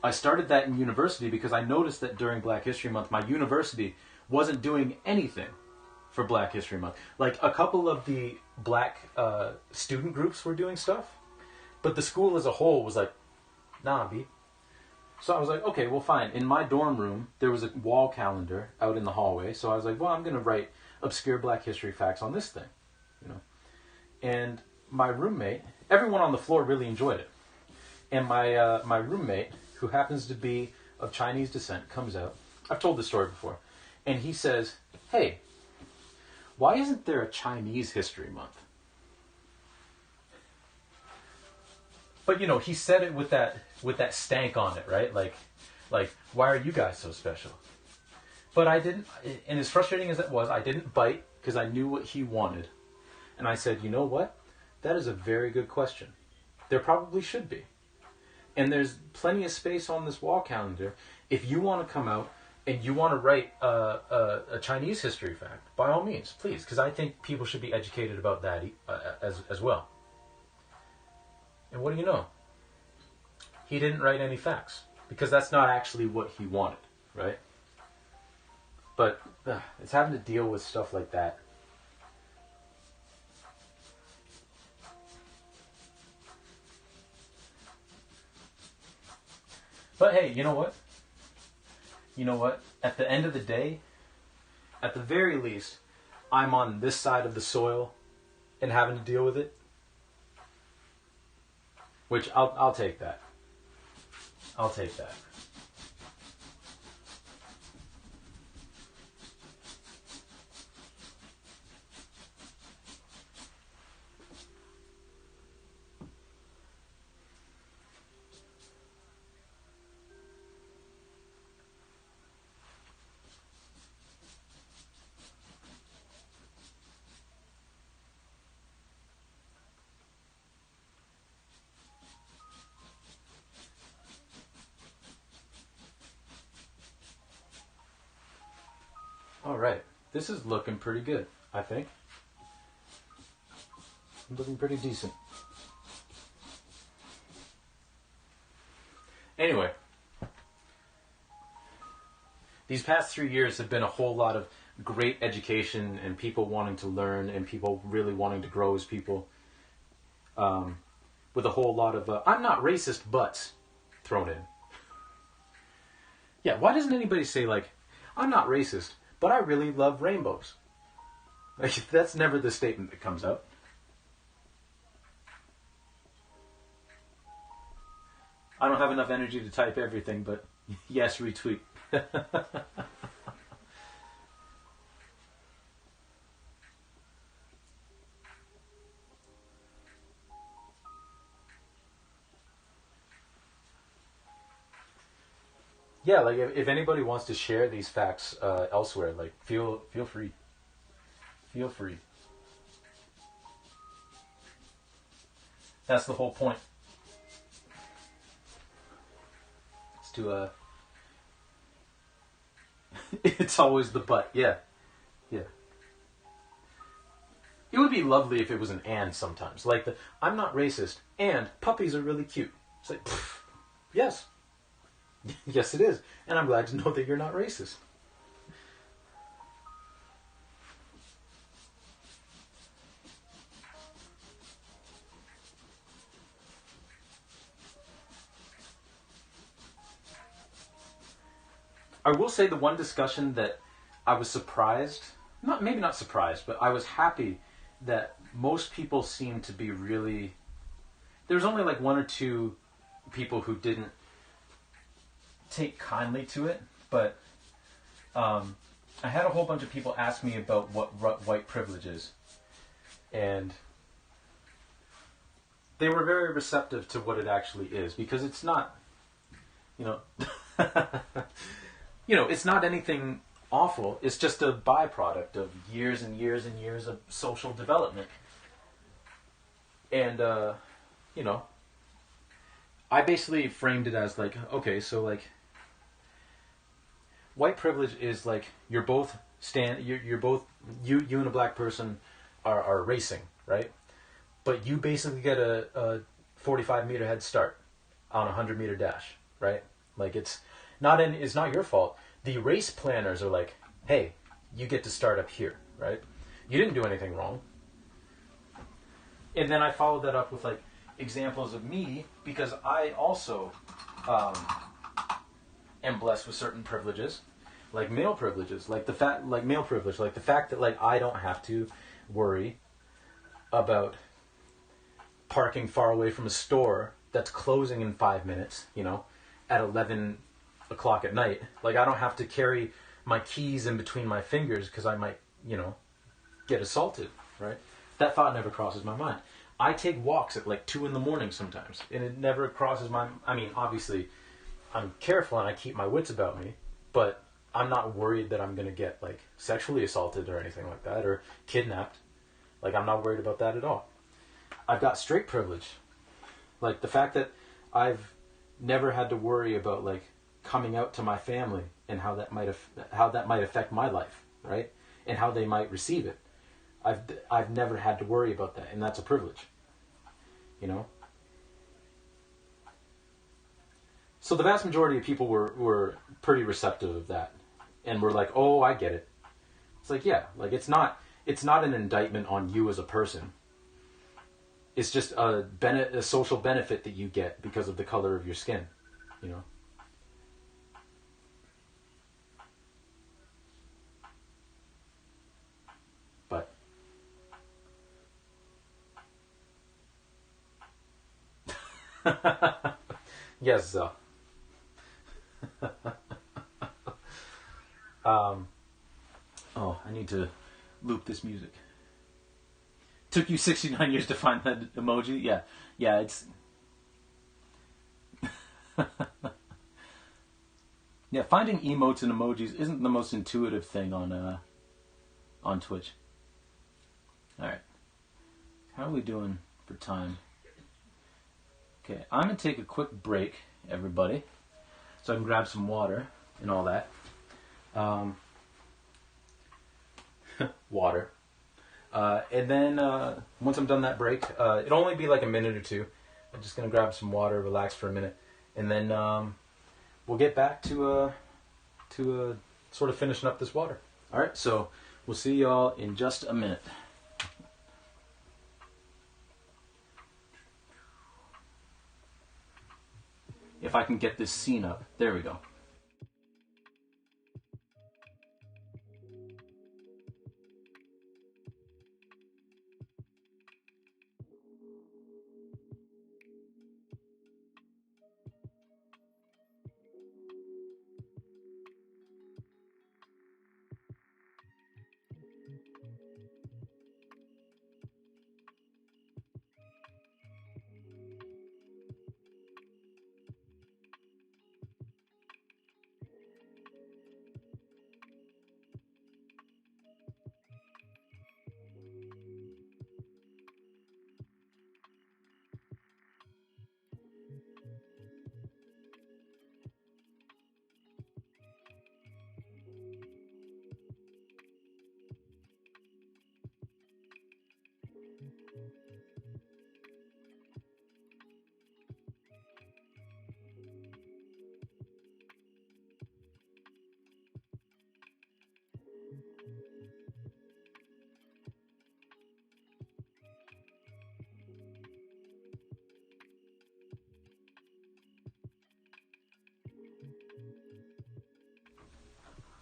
I started that in university because I noticed that during Black History Month, my university wasn't doing anything for Black History Month. A couple of the black student groups were doing stuff, but the school as a whole was nah, B. So I was okay, well, fine. In my dorm room, there was a wall calendar out in the hallway, so I was well, I'm going to write obscure Black History facts on this thing, And my roommate, everyone on the floor really enjoyed it. And my roommate, who happens to be of Chinese descent, comes out. I've told this story before. And he says, hey, why isn't there a Chinese History Month? But he said it with that stank on it, right? Like, why are you guys so special? But I didn't, and as frustrating as that was, I didn't bite because I knew what he wanted. And I said, you know what? That is a very good question. There probably should be. And there's plenty of space on this wall calendar. If you want to come out and you want to write a Chinese history fact, by all means, please. Because I think people should be educated about that as well. And what do you know? He didn't write any facts. Because that's not actually what he wanted, right? But it's having to deal with stuff like that. But hey, you know what? You know what? At the end of the day, at the very least, I'm on this side of the soil and having to deal with it. Which I'll take that. I'll take that. All right, this is looking pretty good, I think. Looking pretty decent. Anyway, these past 3 years have been a whole lot of great education and people wanting to learn and people really wanting to grow as people. With a whole lot of, I'm not racist, but thrown in. Yeah, why doesn't anybody say, like, I'm not racist, but I really love rainbows? Like, that's never the statement that comes out. I don't have enough energy to type everything, but yes, retweet. Yeah, like if anybody wants to share these facts elsewhere, like feel free. Feel free. That's the whole point. It's to it's always the but. Yeah. Yeah. It would be lovely if it was an and sometimes. Like I'm not racist and puppies are really cute. It's like yes. Yes, it is. And I'm glad to know that you're not racist. I will say the one discussion that I was surprised, maybe not surprised, but I was happy that most people seemed to be really... There's only like one or two people who didn't take kindly to it, but I had a whole bunch of people ask me about what white privilege is, and they were very receptive to what it actually is, because it's not, it's not anything awful. It's just a byproduct of years and years and years of social development, and I basically framed it as like, okay, so like white privilege is like you're both you and a black person are racing, right? But you basically get a 45 meter head start on a 100 meter dash, right? Like it's not your fault. The race planners are like, hey, you get to start up here, right? You didn't do anything wrong. And then I followed that up with like examples of me, because I also am blessed with certain privileges, like male privileges, like male privilege, like the fact that like I don't have to worry about parking far away from a store that's closing in 5 minutes, at 11 o'clock at night. Like I don't have to carry my keys in between my fingers because I might, get assaulted, right? That thought never crosses my mind. I take walks at like 2 in the morning sometimes, and it never crosses my. I mean, obviously, I'm careful and I keep my wits about me, but I'm not worried that I'm gonna get like sexually assaulted or anything like that, or kidnapped. Like, I'm not worried about that at all. I've got straight privilege. Like, the fact that I've never had to worry about like coming out to my family and how that might affect my life, right? And how they might receive it. I've never had to worry about that, and that's a privilege. You know? So the vast majority of people were pretty receptive of that. And were like, "Oh, I get it." It's like, yeah, like it's not an indictment on you as a person. It's just a social benefit that you get because of the color of your skin, you know? But yes, oh, I need to loop this music. Took you 69 years to find that emoji? Yeah. Yeah, it's yeah, finding emotes and emojis isn't the most intuitive thing on Twitch. All right. How are we doing for time? Okay, I'm going to take a quick break, everybody, so I can grab some water and all that. Water. And then once I'm done that break, it'll only be like a minute or two. I'm just going to grab some water, relax for a minute, and then we'll get back to sort of finishing up this water. All right, so we'll see y'all in just a minute. If I can get this scene up. There we go.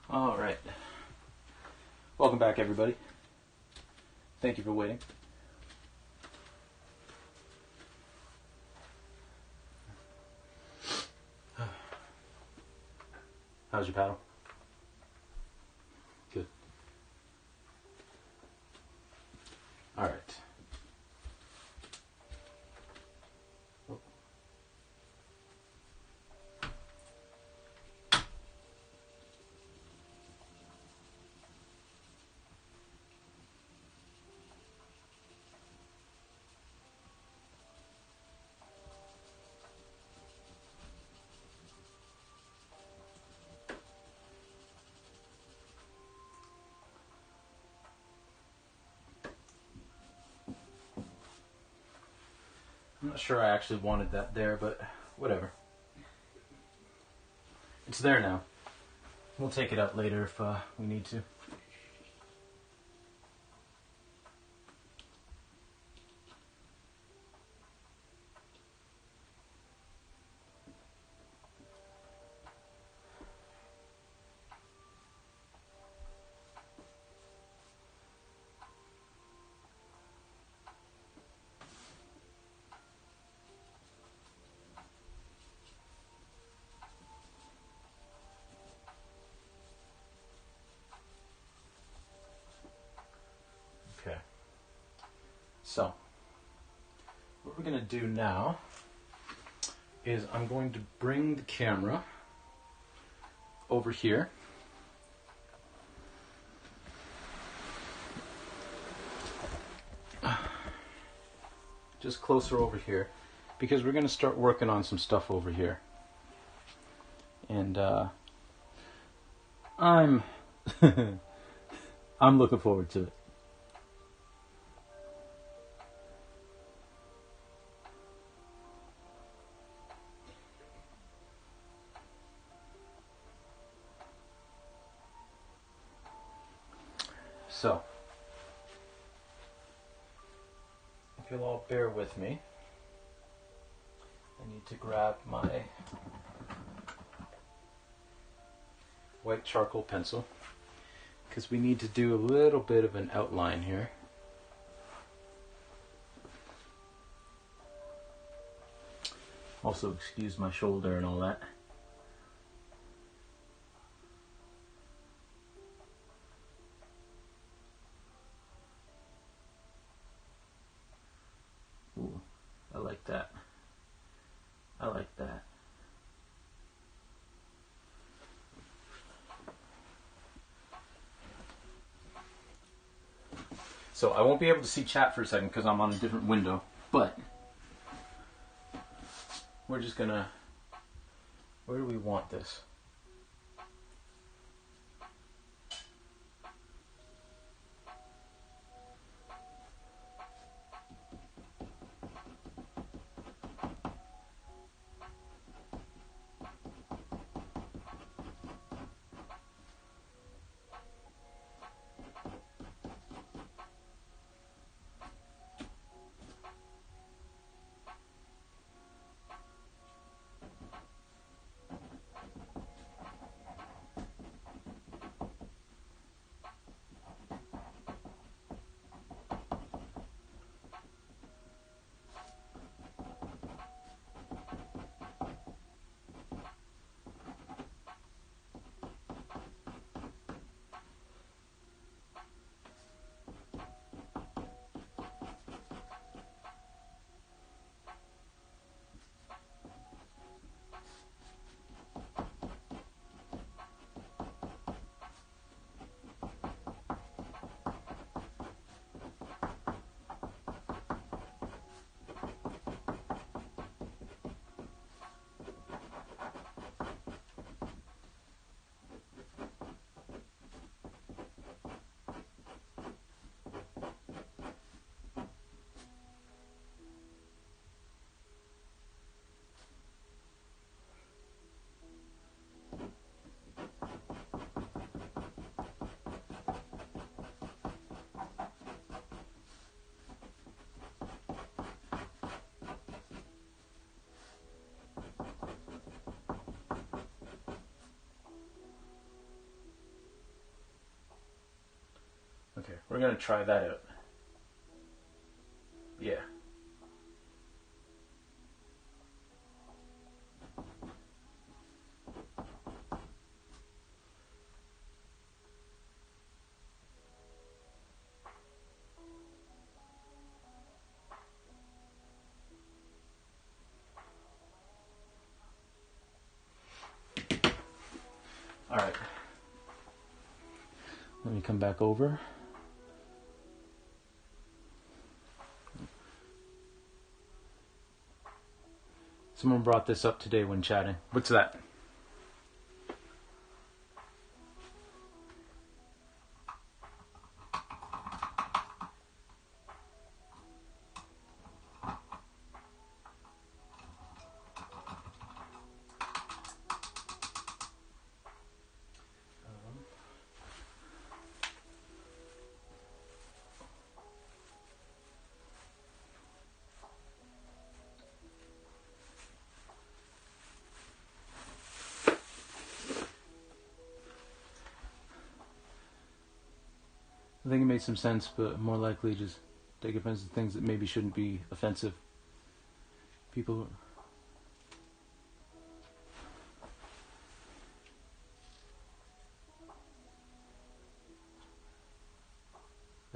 All right. Welcome back, everybody. Thank you for waiting. How's your paddle? Good. All right. I'm not sure I actually wanted that there, but whatever. It's there now. We'll take it out later if we need to. So, what we're going to do now is I'm going to bring the camera over here. Just closer over here, because we're going to start working on some stuff over here. And I'm I'm looking forward to it. So, if you'll all bear with me, I need to grab my white charcoal pencil, because we need to do a little bit of an outline here. Also, excuse my shoulder and all that. Ooh, I like that. I like that. So I won't be able to see chat for a second because I'm on a different window, but we're just gonna, where do we want this? Okay, we're gonna try that out. Yeah. All right. Let me come back over. Someone brought this up today when chatting. What's that? I think it made some sense, but more likely just take offense to things that maybe shouldn't be offensive. People.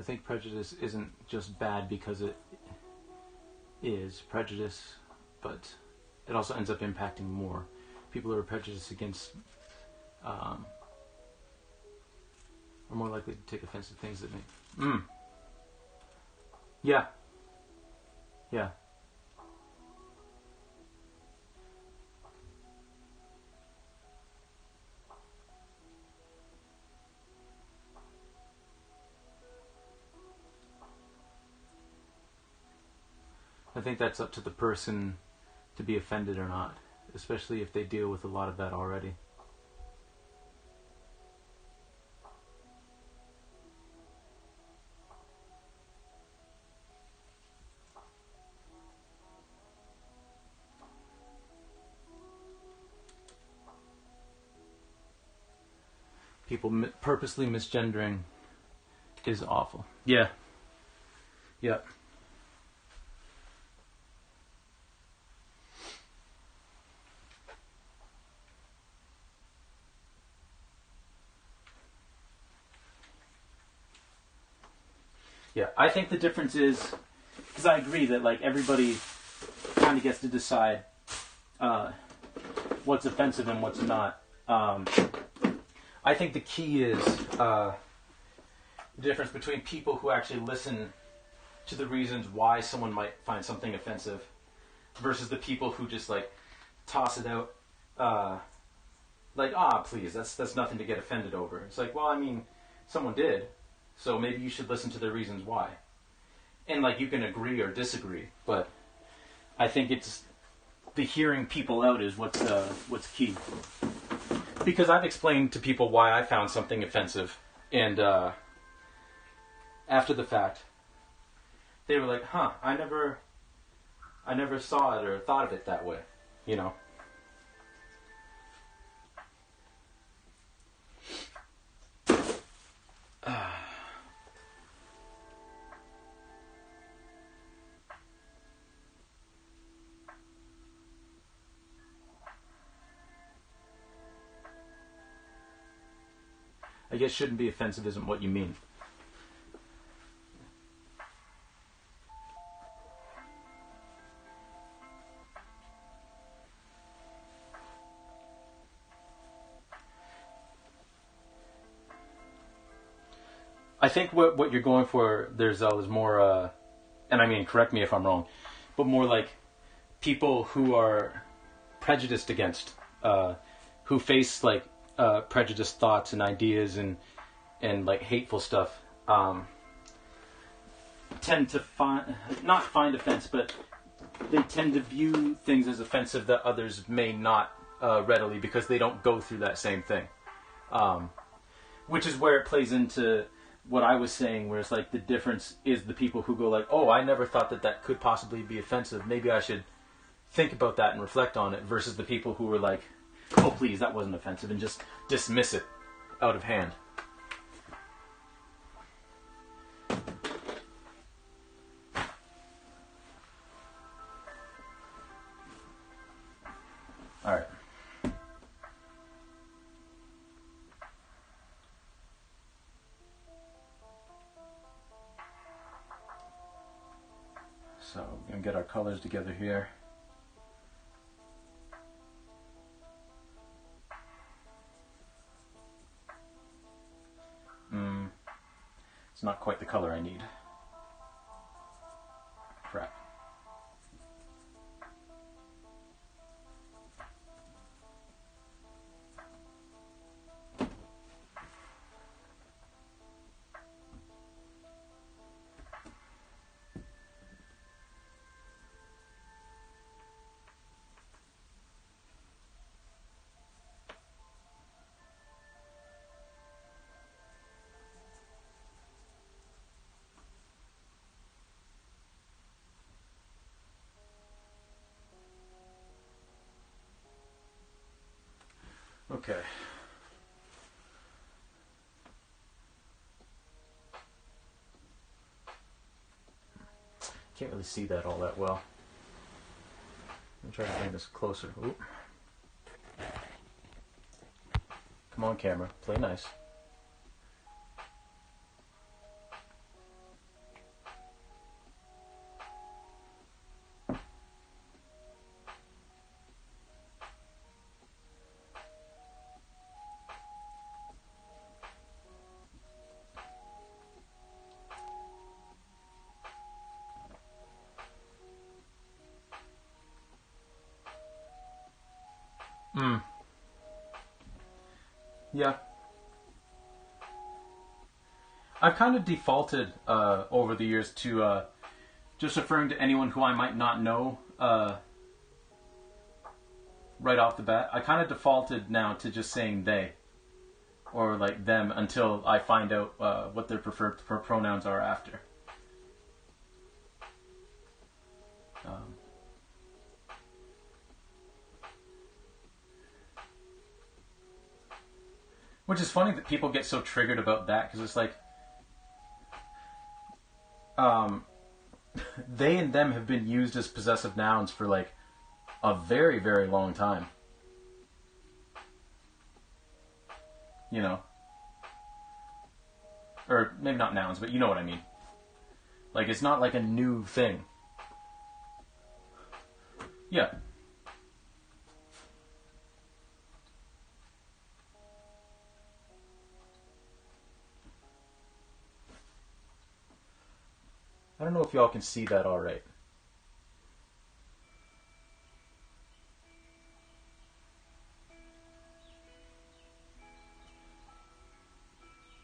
I think prejudice isn't just bad because it is prejudice, but it also ends up impacting more. People who are prejudiced against are more likely to take offense to things that make... Yeah. Yeah. I think that's up to the person to be offended or not, especially if they deal with a lot of that already. People purposely misgendering is awful. Yeah. Yep. Yeah, I think the difference is, because I agree that like everybody kind of gets to decide what's offensive and what's not. I think the key is the difference between people who actually listen to the reasons why someone might find something offensive versus the people who just like toss it out like, please, that's nothing to get offended over. It's like, well, I mean, someone did, so maybe you should listen to their reasons why. And like, you can agree or disagree, but I think it's the hearing people out is what's key. Because I've explained to people why I found something offensive, and after the fact, they were like, "Huh, I never saw it or thought of it that way," you know. I guess shouldn't be offensive isn't what you mean. I think what you're going for there, Zell, is more, and I mean, correct me if I'm wrong, but more like people who are prejudiced against, who face like prejudiced thoughts and ideas and like hateful stuff, tend to not find offense, but they tend to view things as offensive that others may not readily because they don't go through that same thing. Which is where it plays into what I was saying, where it's like the difference is the people who go like, oh, I never thought that could possibly be offensive. Maybe I should think about that and reflect on it, versus the people who were like, oh, please, that wasn't offensive, and just dismiss it out of hand. All right. So we're going to get our colors together here. It's not quite the color I need. Crap. Okay. Can't really see that all that well. I'm trying to bring this closer. Oop. Come on, camera. Play nice. Mm. Yeah. I've kind of defaulted over the years to just referring to anyone who I might not know right off the bat. I kind of defaulted now to just saying they or like them until I find out what their preferred pronouns are after. Which is funny that people get so triggered about that because it's like um, they and them have been used as possessive nouns for like a very, very long time. You know? Or maybe not nouns, but you know what I mean. Like, it's not like a new thing. Yeah. I don't know if y'all can see that all right.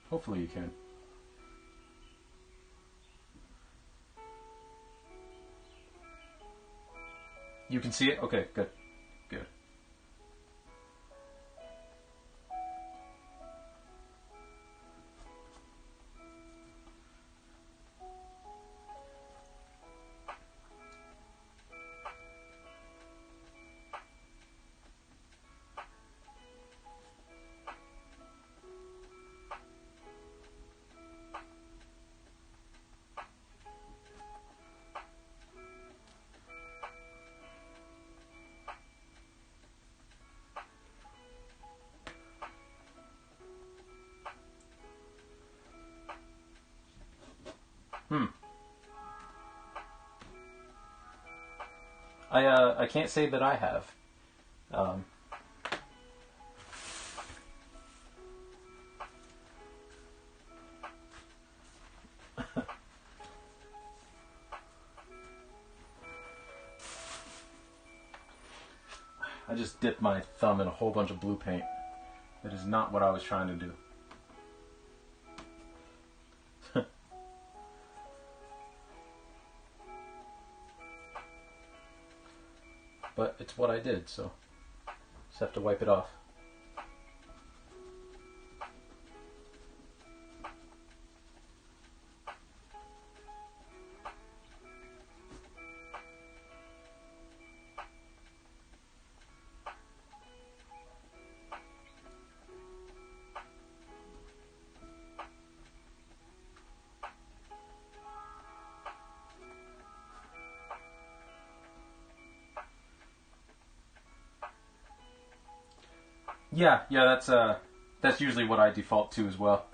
Hopefully you can. You can see it? Okay, good. Good. Hmm. I can't say that I have. Um, I just dipped my thumb in a whole bunch of blue paint. That is not what I was trying to do. But it's what I did, so just have to wipe it off. Yeah, that's usually what I default to as well.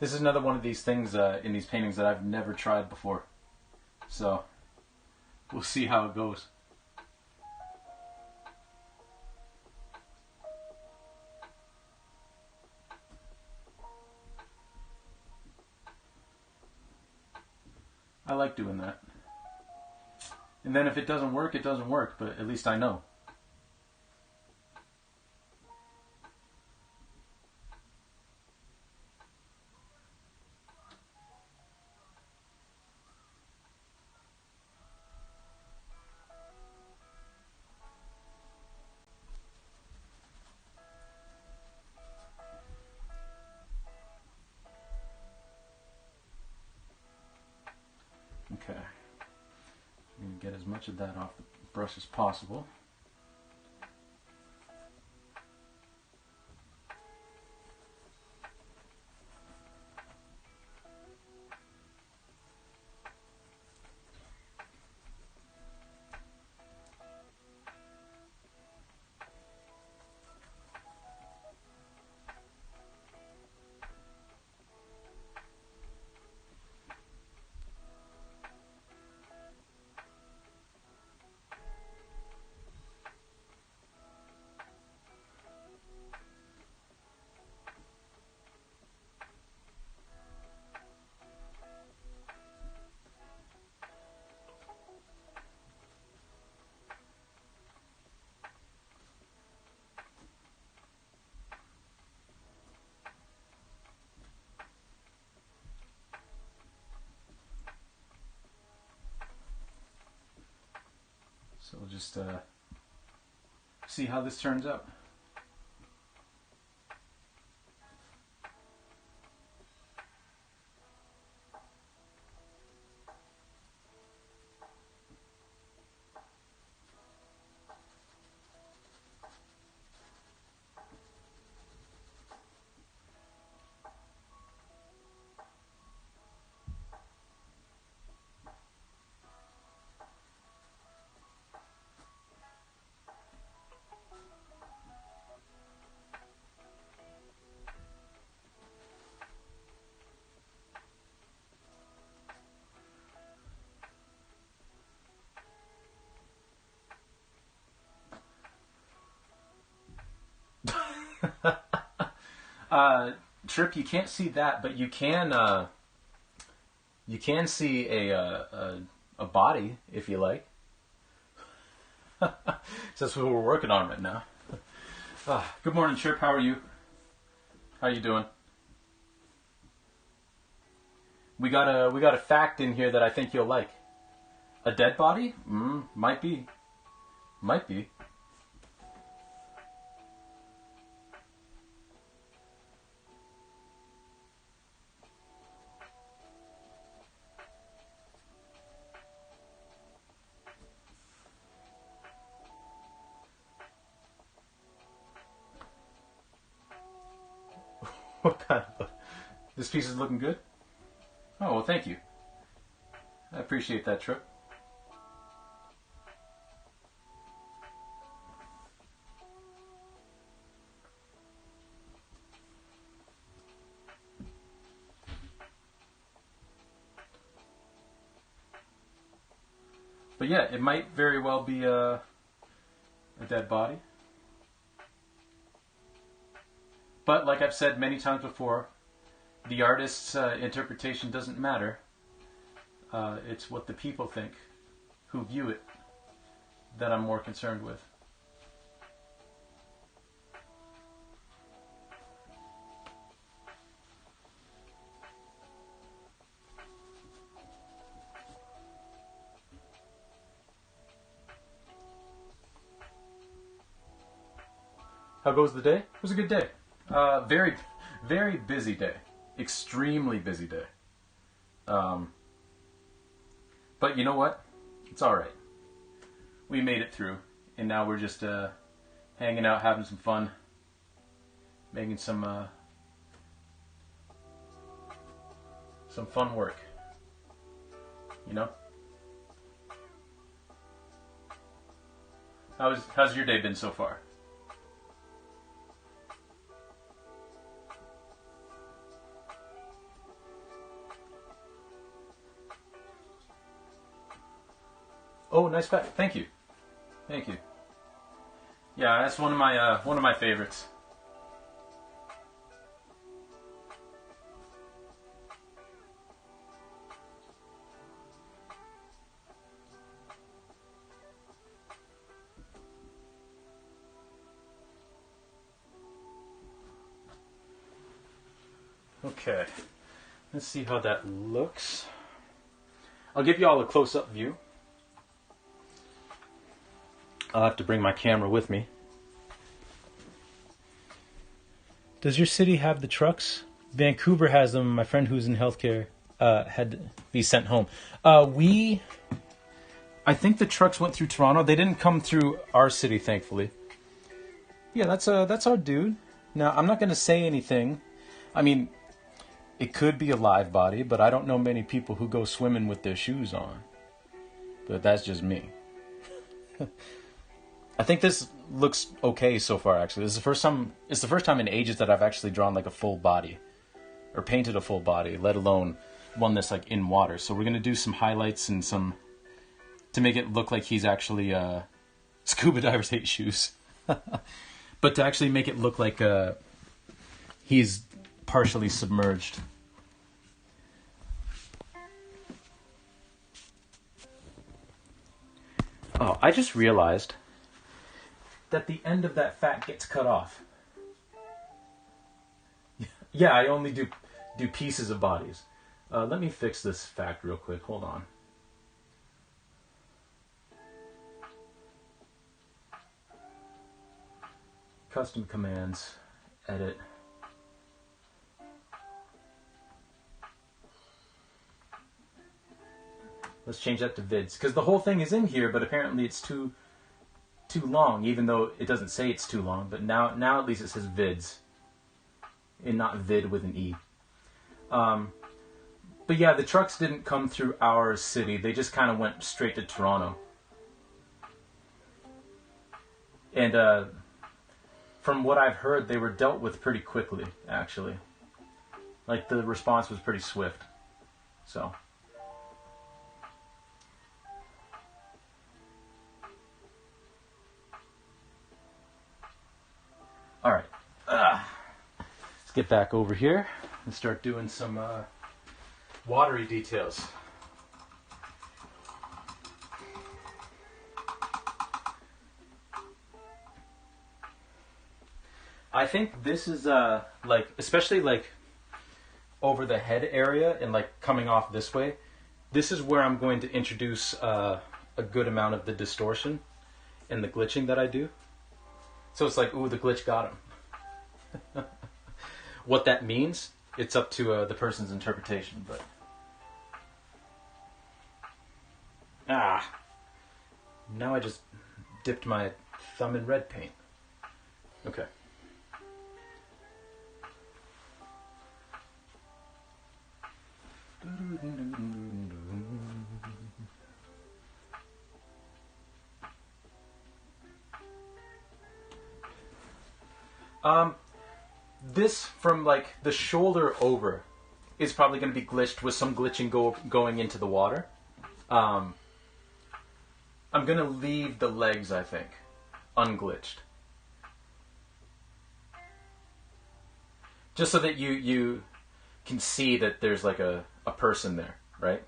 This is another one of these things in these paintings that I've never tried before. So, we'll see how it goes. I like doing that. And then if it doesn't work, it doesn't work, but at least I know. Okay. I'm going to get as much of that off the brush as possible. So we'll just see how this turns out. Trip, you can't see that, but you can see a body if you like. So that's what we're working on right now. Good morning, Trip. How are you? How you doing? We got a fact in here that I think you'll like. A dead body? Might be. Might be. What kind of... This piece is looking good? Oh, well, thank you. I appreciate that, Trip. But yeah, it might very well be a dead body. But like I've said many times before, the artist's interpretation doesn't matter. It's what the people think who view it that I'm more concerned with. How goes the day? It was a good day. Very, very busy day. Extremely busy day. But you know what? It's alright. We made it through. And now we're just hanging out, having some fun. Making some fun work. You know? How's your day been so far? Oh, nice pack. Thank you. Thank you. Yeah, that's one of my favorites. Okay, let's see how that looks. I'll give you all a close-up view. I'll have to bring my camera with me. Does your city have the trucks? Vancouver has them. My friend who's in healthcare had to be sent home. I think the trucks went through Toronto. They didn't come through our city, thankfully. Yeah, that's our dude. Now, I'm not going to say anything. I mean, it could be a live body, but I don't know many people who go swimming with their shoes on. But that's just me. I think this looks okay so far, actually. This is the first time. It's the first time in ages that I've actually drawn like a full body, or painted a full body, let alone one that's like in water. So we're gonna do some highlights and some to make it look like he's actually scuba divers hate shoes, but to actually make it look like he's partially submerged. Oh, I just realized that the end of that fat gets cut off. Yeah, I only do pieces of bodies. Let me fix this fact real quick. Hold on. Custom commands, edit. Let's change that to vids, because the whole thing is in here, but apparently it's too long, even though it doesn't say it's too long. But now at least it says vids, and not vid with an E. But yeah, the trucks didn't come through our city. They just kind of went straight to Toronto. And from what I've heard, they were dealt with pretty quickly, actually. Like, the response was pretty swift. So. Alright. Let's get back over here and start doing some watery details. I think this is like, especially like over the head area and like coming off this way, this is where I'm going to introduce a good amount of the distortion and the glitching that I do. So it's like, ooh, the glitch got him. What that means, it's up to the person's interpretation, but... Now I just dipped my thumb in red paint. Okay. This from like the shoulder over is probably going to be glitched with some glitching going into the water. I'm going to leave the legs, I think, unglitched. Just so that you can see that there's like a person there, right?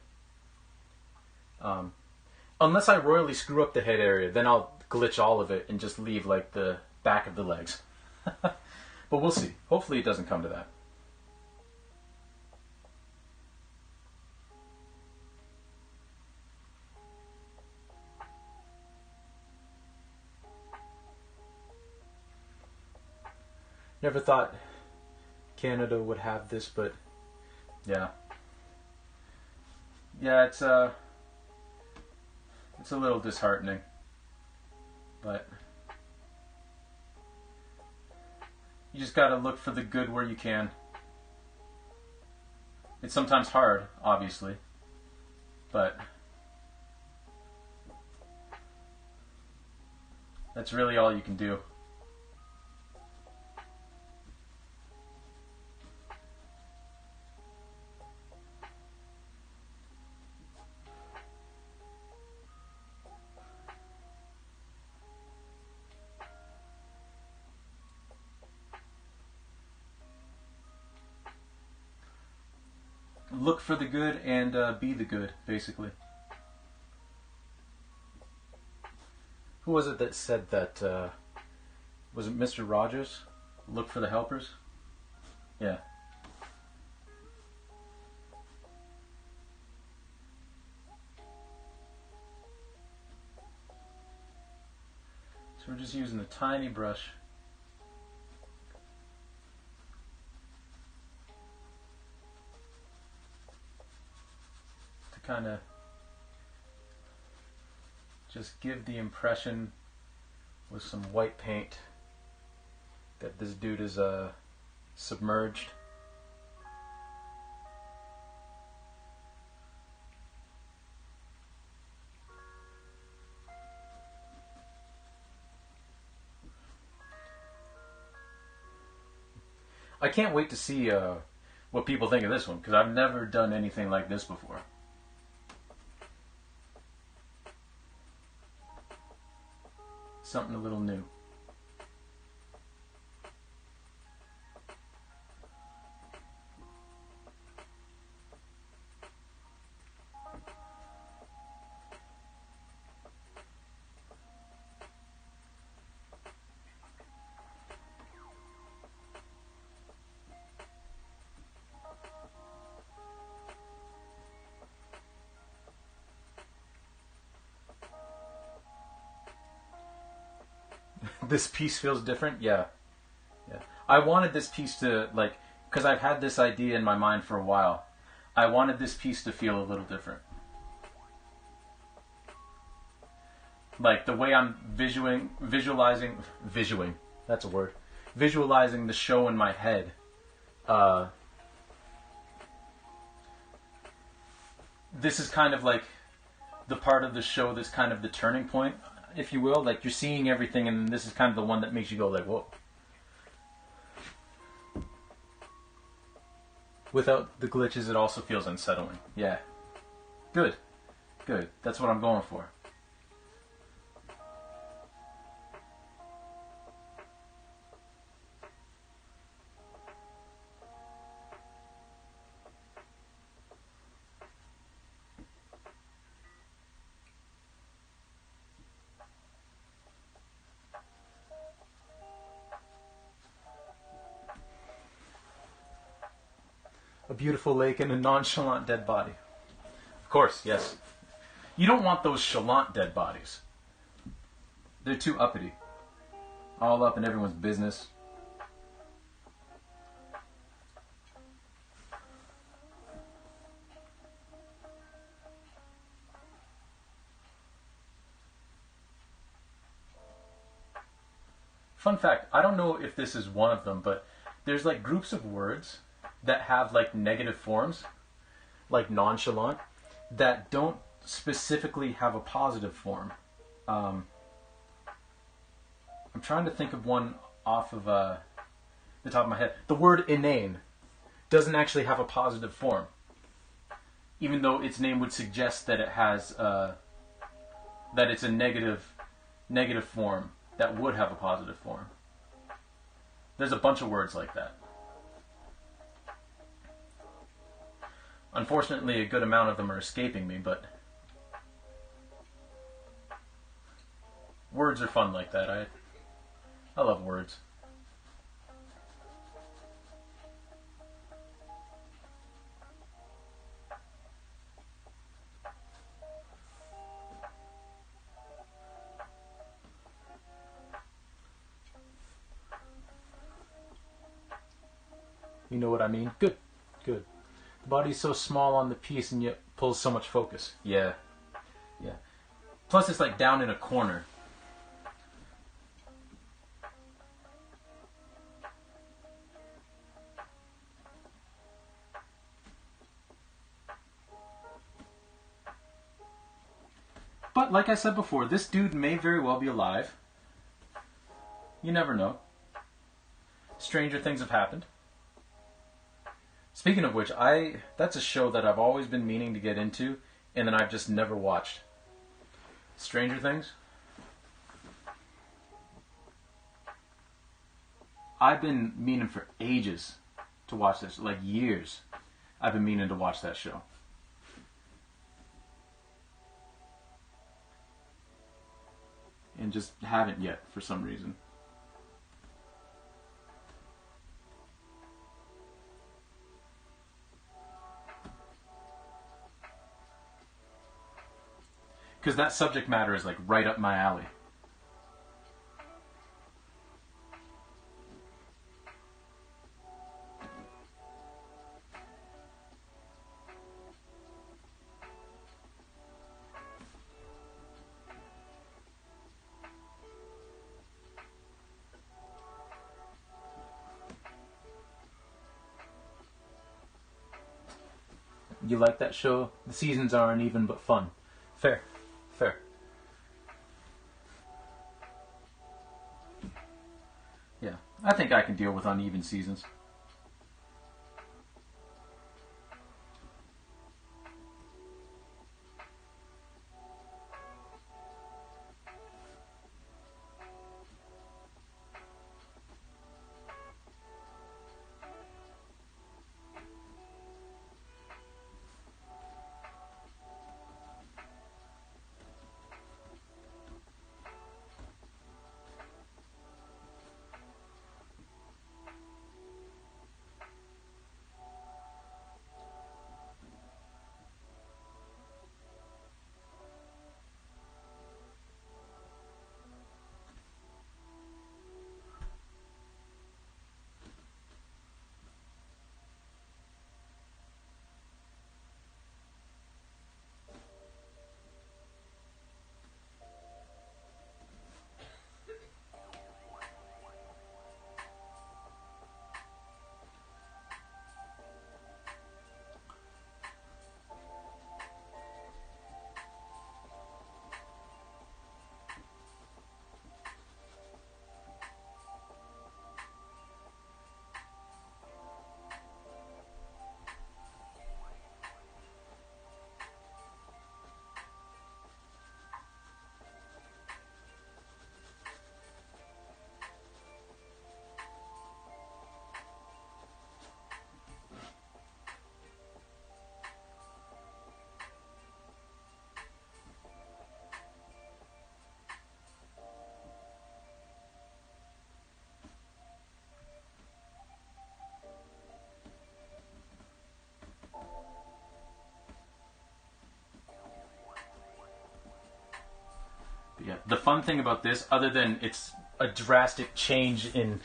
Unless I royally screw up the head area, then I'll glitch all of it and just leave like the back of the legs. But we'll see. Hopefully it doesn't come to that. Never thought Canada would have this, but yeah. Yeah, it's a little disheartening. But you just gotta look for the good where you can. It's sometimes hard, obviously, but that's really all you can do. look for the good and be the good, basically. Who was it that said that? Was it Mr. Rogers? Look for the helpers? Yeah. So we're just using a tiny brush to kind of just give the impression with some white paint that this dude is submerged. I can't wait to see what people think of this one, because I've never done anything like this before. Something a little new. This piece feels different? Yeah. Yeah. I wanted this piece to, like, because I've had this idea in my mind for a while. I wanted this piece to feel a little different. Like, the way I'm visualizing, that's a word. Visualizing the show in my head. This is kind of like the part of the show that's kind of the turning point, if you will. Like, you're seeing everything, and this is kind of the one that makes you go like, whoa. Without the glitches, it also feels unsettling. Yeah. Good. Good. That's what I'm going for. A beautiful lake and a nonchalant dead body. Of course, yes. You don't want those chalant dead bodies. They're too uppity. All up in everyone's business. Fun fact, I don't know if this is one of them, but there's like groups of words that have like negative forms, like nonchalant, that don't specifically have a positive form. I'm trying to think of one off of the top of my head. The word inane doesn't actually have a positive form, even though its name would suggest that it has that it's a negative form that would have a positive form. There's a bunch of words like that. Unfortunately, a good amount of them are escaping me, but words are fun like that. I love words. You know what I mean? Good. Good. The body's so small on the piece and yet pulls so much focus. Yeah. Yeah. Plus it's like down in a corner. But like I said before, this dude may very well be alive. You never know. Stranger things have happened. Speaking of which, that's a show that I've always been meaning to get into, and then I've just never watched. Stranger Things. I've been meaning for ages to watch this, like years. I've been meaning to watch that show. And just haven't yet for some reason. Because that subject matter is like right up my alley. You like that show? The seasons aren't even, but fun. Fair. Fair. Yeah. I think I can deal with uneven seasons. Yeah, the fun thing about this, other than it's a drastic change in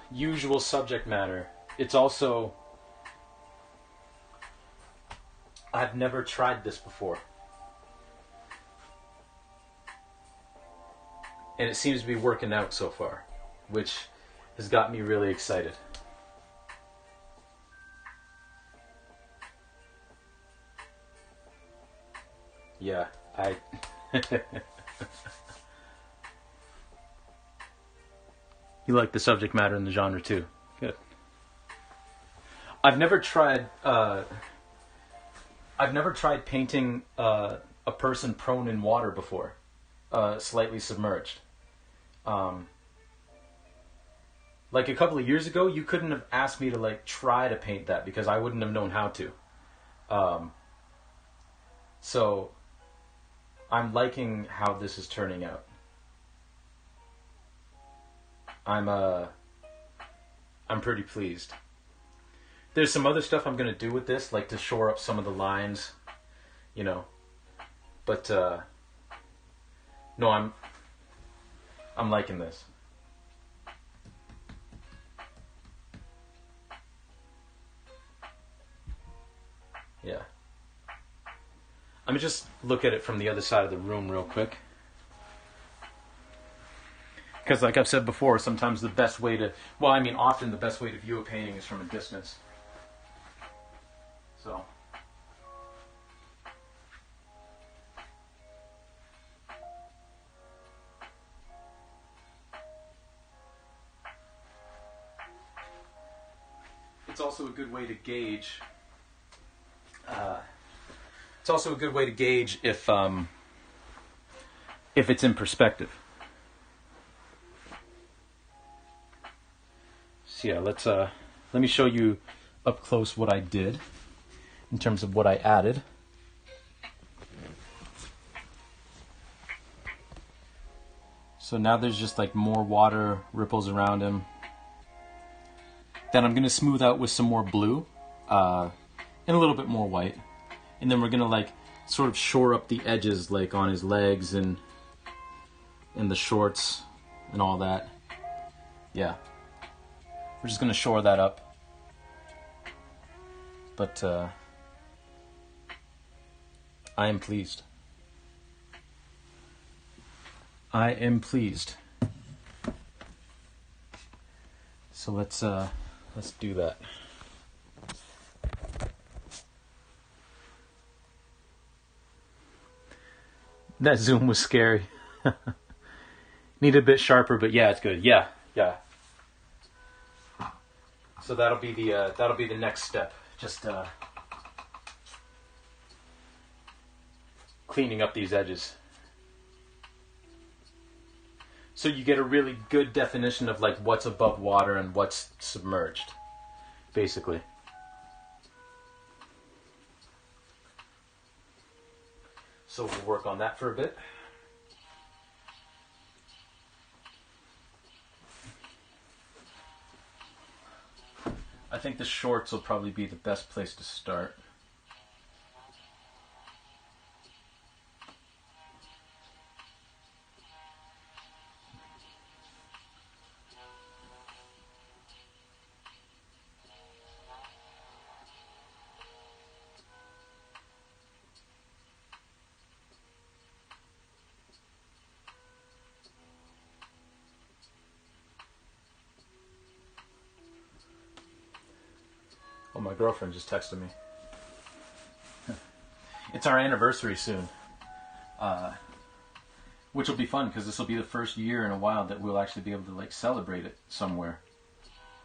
usual subject matter, it's also, I've never tried this before. And it seems to be working out so far, which has got me really excited. Yeah, You like the subject matter and the genre too. Good. I've never tried. I've never tried painting a person prone in water before, slightly submerged. Like a couple of years ago, you couldn't have asked me to like try to paint that because I wouldn't have known how to. So I'm liking how this is turning out. I'm pretty pleased. There's some other stuff I'm gonna do with this, like to shore up some of the lines, you know. But no, I'm liking this. Yeah. Let me just look at it from the other side of the room real quick. Because like I've said before, sometimes the best way to, often the best way to view a painting is from a distance. So. It's also a good way to gauge. It's also a good way to gauge if it's in perspective. So yeah, let me show you up close what I did in terms of what I added. So now there's just like more water ripples around him. Then I'm going to smooth out with some more blue and a little bit more white. And then we're going to like sort of shore up the edges like on his legs and the shorts and all that. Yeah. We're just going to shore that up. But I am pleased. I am pleased. So let's do that. That zoom was scary. Need a bit sharper, but yeah, it's good. Yeah. So that'll be the next step. Just cleaning up these edges. So you get a really good definition of like what's above water and what's submerged, basically. So we'll work on that for a bit. I think the shorts will probably be the best place to start. Oh, my girlfriend just texted me. It's our anniversary soon. Which will be fun because this will be the first year in a while that we'll actually be able to like celebrate it somewhere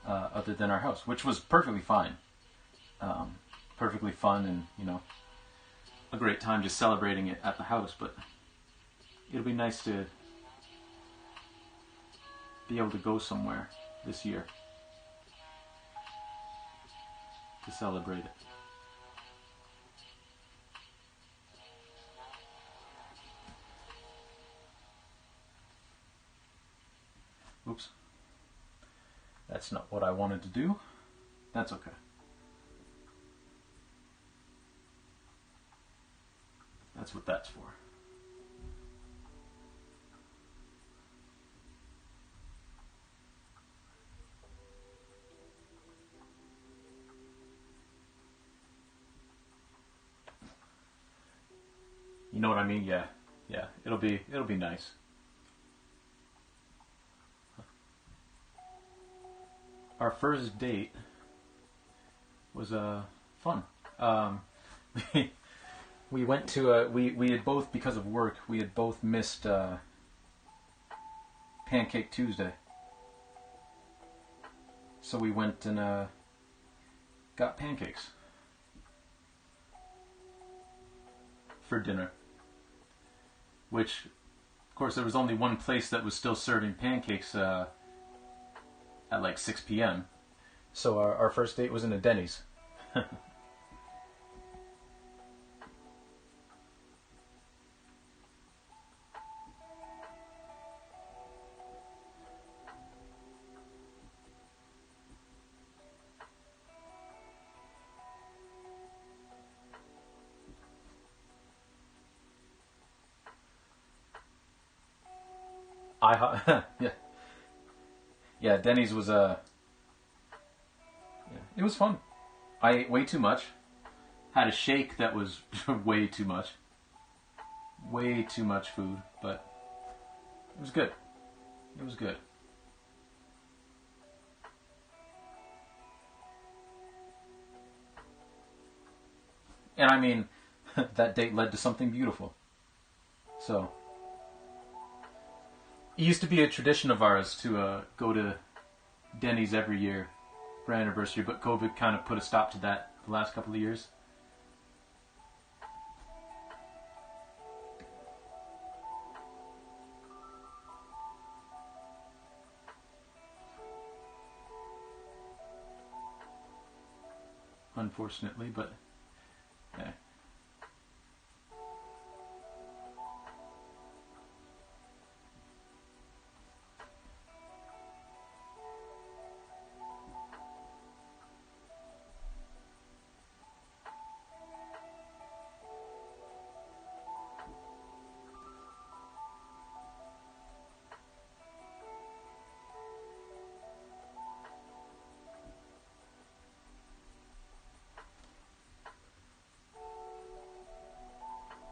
other than our house, which was perfectly fine. Perfectly fun and, you know, a great time just celebrating it at the house, but it'll be nice to be able to go somewhere this year to celebrate it. Oops. That's not what I wanted to do. That's okay. That's what that's for. You know what I mean? Yeah. It'll be nice. Our first date was fun. We went to we had both, because of work, we had both missed Pancake Tuesday. So we went and got pancakes for dinner. Which, of course, there was only one place that was still serving pancakes at like 6 p.m. So our first date was in a Denny's. Yeah, Denny's was yeah, it was fun. I ate way too much. Had a shake that was way too much. Way too much food, but it was good. It was good. And I mean, that date led to something beautiful. So it used to be a tradition of ours to go to Denny's every year for our anniversary, but COVID kind of put a stop to that the last couple of years. unfortunately, but yeah.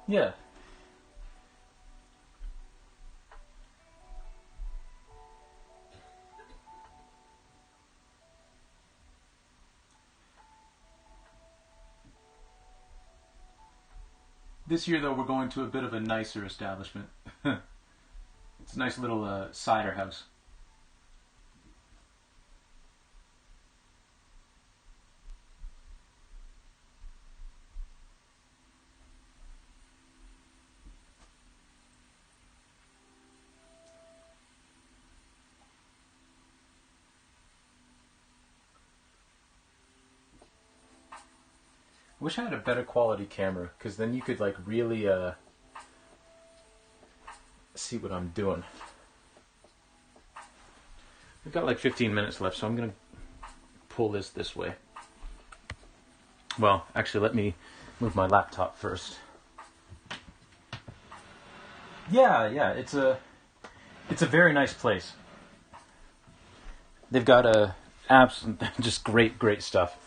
Yeah. This year, though, we're going to a bit of a nicer establishment. It's a nice little cider house. Wish I had a better quality camera, because then you could like really see what I'm doing. We've got like 15 minutes left, so I'm gonna pull this way. Well, actually, let me move my laptop first. Yeah, it's a very nice place. They've got apps and just great stuff.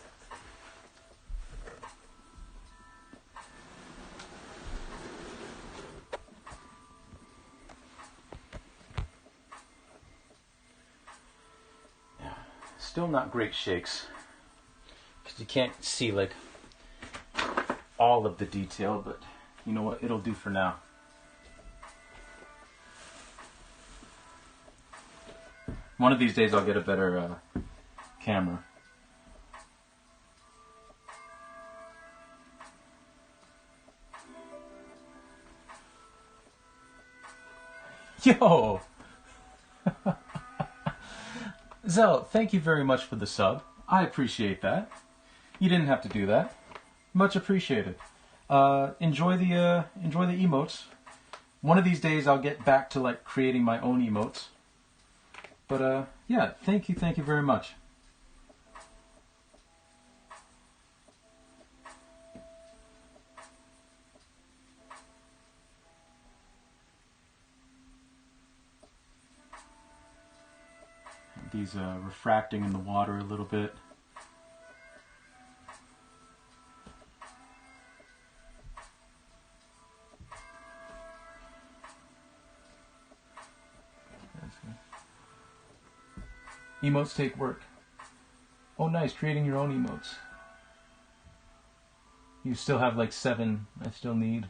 Still not great shakes, because you can't see like all of the detail, but you know what, it'll do for now. One of these days I'll get a better camera. Yo! Zell, thank you very much for the sub. I appreciate that. You didn't have to do that. Much appreciated. Enjoy the emotes. One of these days I'll get back to like creating my own emotes. But yeah, thank you very much. These refracting in the water a little bit. Emotes take work. Oh nice, creating your own emotes. You still have like 7 I still need.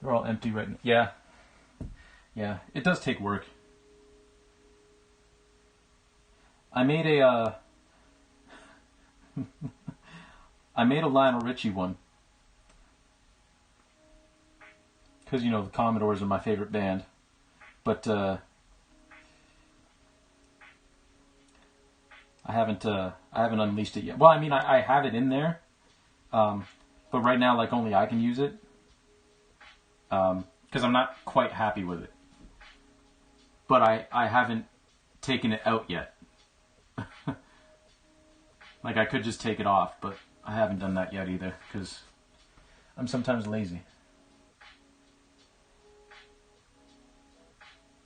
They're all empty right now. Yeah, it does take work. I made a I made a Lionel Richie one. Because, you know, the Commodores are my favorite band. But I haven't unleashed it yet. Well, I mean, I have it in there. But right now, like, only I can use it. Because I'm not quite happy with it. But I haven't taken it out yet. Like, I could just take it off, but I haven't done that yet either, because I'm sometimes lazy.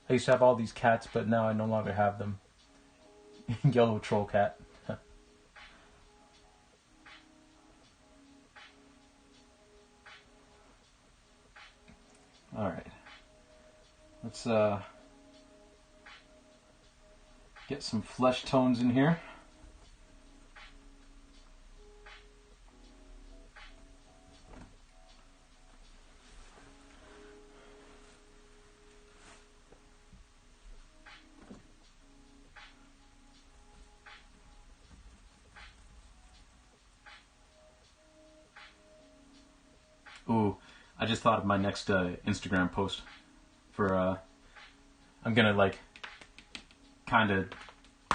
I used to have all these cats, but now I no longer have them. Yellow troll cat. Alright. Let's get some flesh tones in here. Ooh, I just thought of my next Instagram post for, I'm gonna like kind of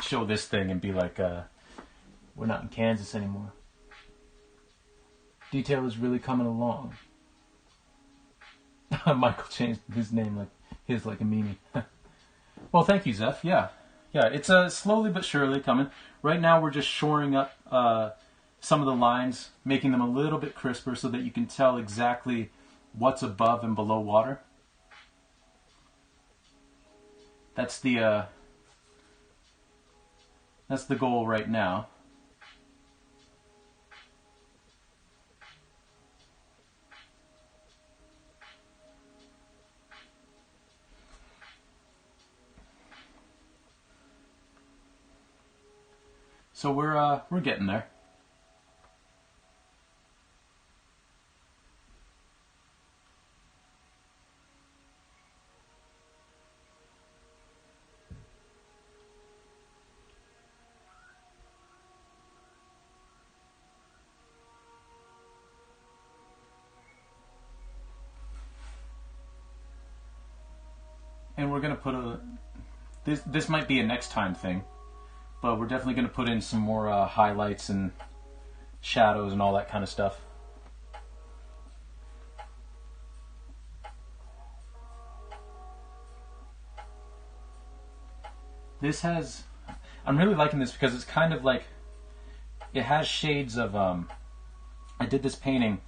show this thing and be like, we're not in Kansas anymore. Detail is really coming along. Michael changed his name like a meanie. Well, thank you, Zeph. Yeah, it's slowly but surely coming. Right now, we're just shoring up some of the lines, making them a little bit crisper so that you can tell exactly what's above and below water. That's the goal right now. So we're getting there. And we're gonna put this might be a next time thing, but we're definitely gonna put in some more highlights and shadows and all that kind of stuff. I'm really liking this because it's kind of like, it has shades of, I did this painting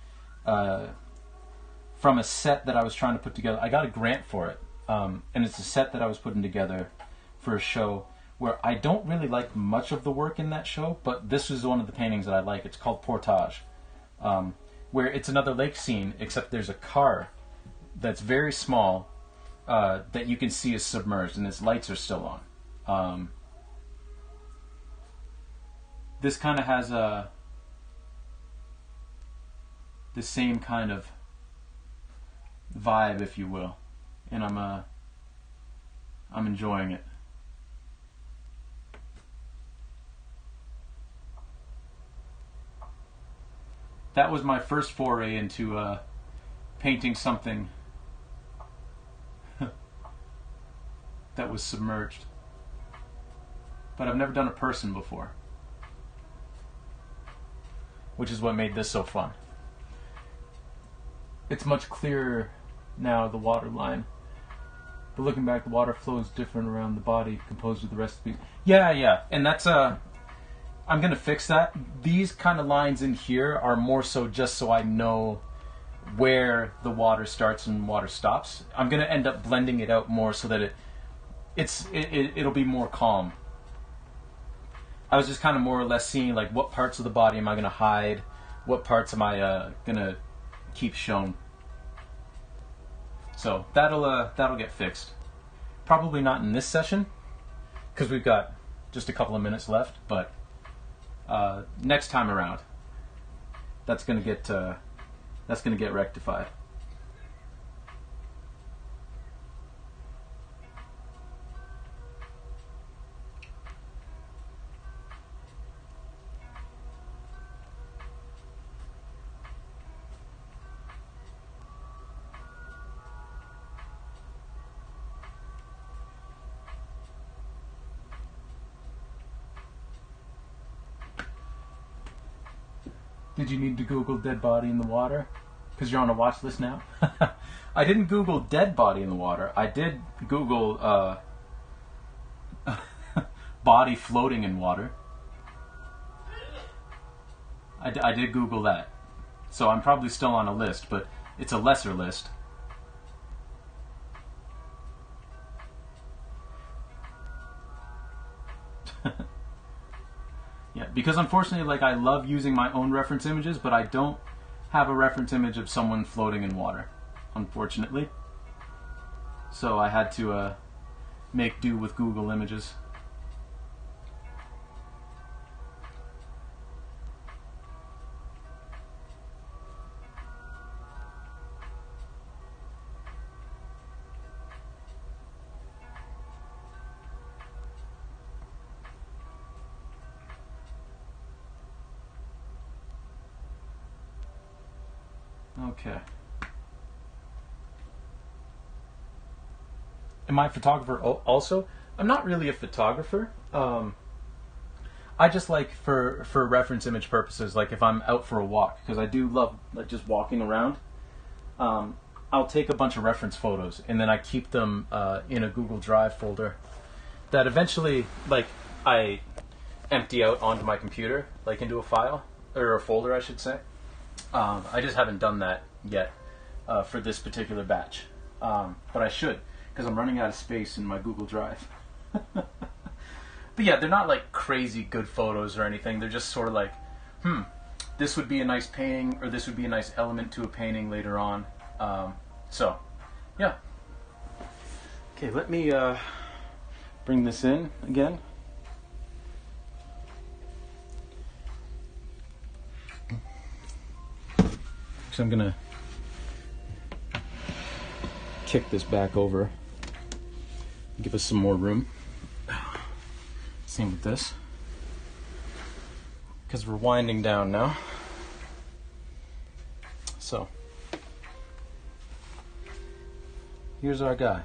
from a set that I was trying to put together. I got a grant for it. And it's a set that I was putting together for a show where I don't really like much of the work in that show, but this is one of the paintings that I like. It's called Portage, where it's another lake scene, except there's a car that's very small that you can see is submerged, and its lights are still on. This kind of has the same kind of vibe, if you will. And I'm enjoying it. That was my first foray into painting something that was submerged. But I've never done a person before, which is what made this so fun. It's much clearer now, the water line. But looking back, the water flows different around the body composed of the rest of the piece. Yeah, and that's I'm gonna fix that. These kind of lines in here are more so just so I know where the water starts and water stops. I'm gonna end up blending it out more so that it'll be more calm. I was just kind of more or less seeing like what parts of the body am I gonna hide, what parts am I gonna keep shown. So that'll get fixed. Probably not in this session, because we've got just a couple of minutes left. But next time around, that's gonna get rectified. Did you need to Google dead body in the water? Because you're on a watch list now? I didn't Google dead body in the water. I did Google body floating in water. I did Google that. So I'm probably still on a list, but it's a lesser list. Yeah, because unfortunately, like, I love using my own reference images, but I don't have a reference image of someone floating in water, unfortunately. So I had to make do with Google Images. Okay. Am I a photographer also? I'm not really a photographer. I just like for reference image purposes, like if I'm out for a walk, because I do love like just walking around. I'll take a bunch of reference photos and then I keep them in a Google Drive folder that eventually like I empty out onto my computer, like into a file or a folder, I should say. I just haven't done that yet for this particular batch, but I should because I'm running out of space in my Google Drive. But yeah, they're not like crazy good photos or anything. They're just sort of like, this would be a nice painting, or this would be a nice element to a painting later on. So, yeah. Okay, let me bring this in again. So I'm gonna kick this back over, give us some more room. Same with this, because we're winding down now. So here's our guy,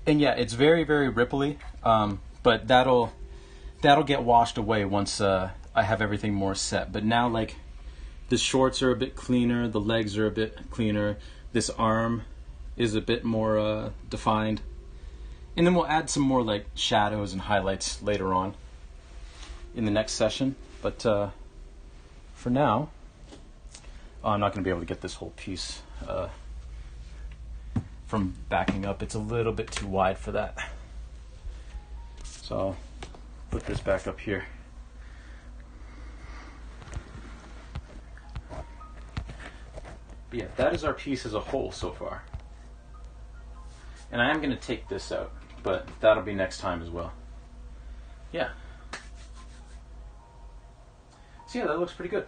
and yeah, it's very, very ripply, but that'll get washed away once I have everything more set. But now, like, the shorts are a bit cleaner, the legs are a bit cleaner, this arm is a bit more defined. And then we'll add some more like shadows and highlights later on in the next session. But for now, I'm not going to be able to get this whole piece from backing up. It's a little bit too wide for that. So I'll put this back up here. But yeah, that is our piece as a whole so far. And I am going to take this out, but that'll be next time as well. Yeah. So yeah, that looks pretty good.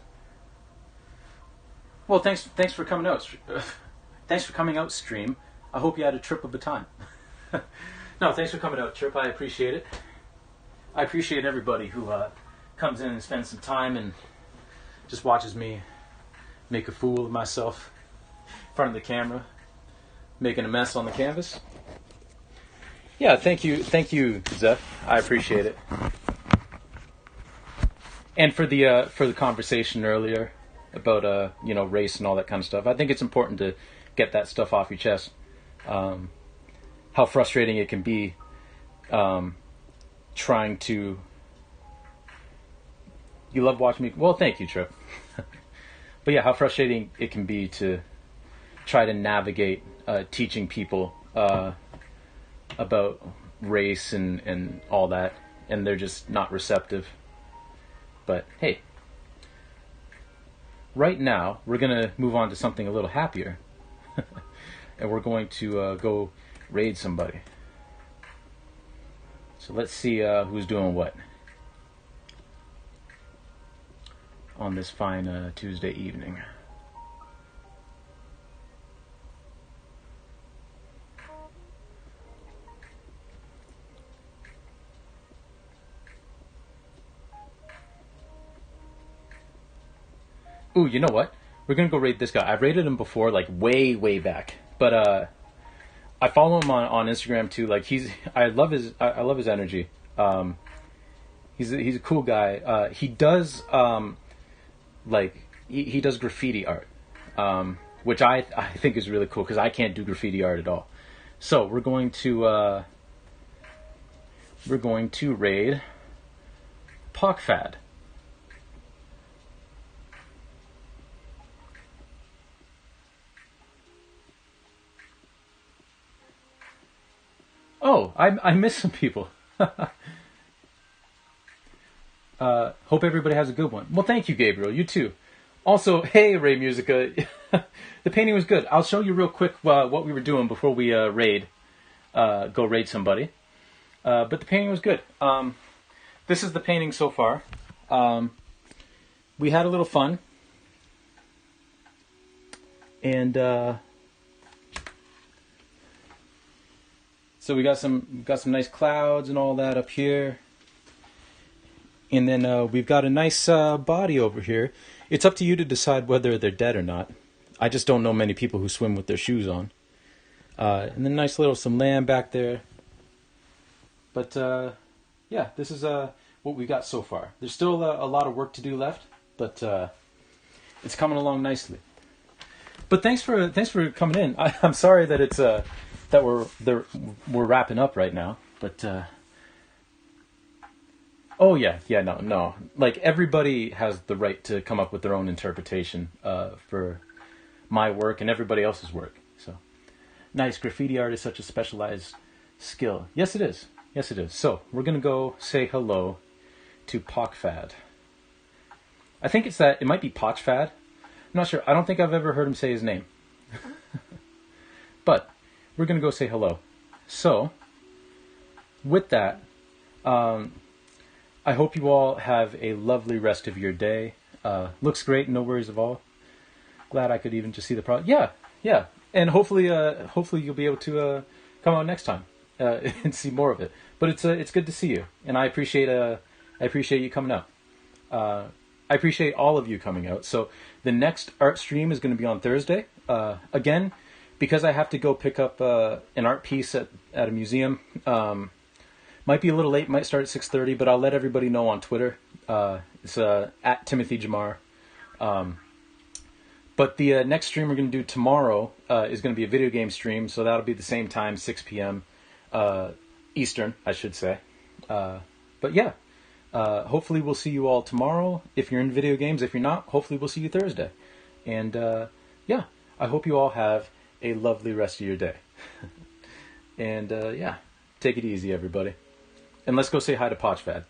Well, thanks for coming out. Thanks for coming out, stream. I hope you had a trip of a time. No, thanks for coming out, Trip. I appreciate it. I appreciate everybody who comes in and spends some time and just watches me make a fool of myself in front of the camera, making a mess on the canvas. Yeah, thank you, Zeph. I appreciate it. And for the conversation earlier about race and all that kind of stuff, I think it's important to get that stuff off your chest. How frustrating it can be trying to. You love watching me. Well, thank you, Trip. But yeah, how frustrating it can be to try to navigate teaching people about race and all that, and they're just not receptive. But hey, right now we're gonna move on to something a little happier, and we're going to go raid somebody. So let's see who's doing what on this fine Tuesday evening. Ooh, you know what? We're gonna go raid this guy. I've raided him before, like way back. But I follow him on Instagram too. Like I love his energy. He's a cool guy. He does he does graffiti art, which I think is really cool because I can't do graffiti art at all. So we're going to raid PogFad. Oh, I missed some people. Hope everybody has a good one. Well, thank you, Gabriel. You too. Also, hey, Ray Musica. The painting was good. I'll show you real quick what we were doing before we go raid somebody. But the painting was good. This is the painting so far. We had a little fun. And so we got some nice clouds and all that up here. And then we've got a nice body over here. It's up to you to decide whether they're dead or not. I just don't know many people who swim with their shoes on. And then some land back there. But yeah, this is what we got so far. There's still a lot of work to do left, but it's coming along nicely. But thanks for coming in. I'm sorry that it's that we're wrapping up right now, but oh yeah, no. Like, everybody has the right to come up with their own interpretation for my work and everybody else's work. So nice. Graffiti art is such a specialized skill. Yes, it is. Yes, it is. So we're gonna go say hello to Pochfad. I think it might be Pochfad. I'm not sure. I don't think I've ever heard him say his name. But we're going to go say hello. So, with that, I hope you all have a lovely rest of your day. Looks great, no worries at all. Glad I could even just see the product. Yeah. And hopefully you'll be able to come out next time and see more of it. But it's good to see you, and I appreciate you coming out. I appreciate all of you coming out. So the next art stream is going to be on Thursday. Again, because I have to go pick up an art piece at a museum. Might be a little late. Might start at 6:30, but I'll let everybody know on Twitter. It's at Timothy Jamar. But the next stream we're going to do tomorrow is going to be a video game stream. So that'll be the same time, 6 p.m. Eastern, I should say. But yeah. Hopefully we'll see you all tomorrow if you're in video games. If you're not, hopefully we'll see you Thursday. And yeah, I hope you all have a lovely rest of your day. And yeah, take it easy, everybody. And let's go say hi to Pochfad.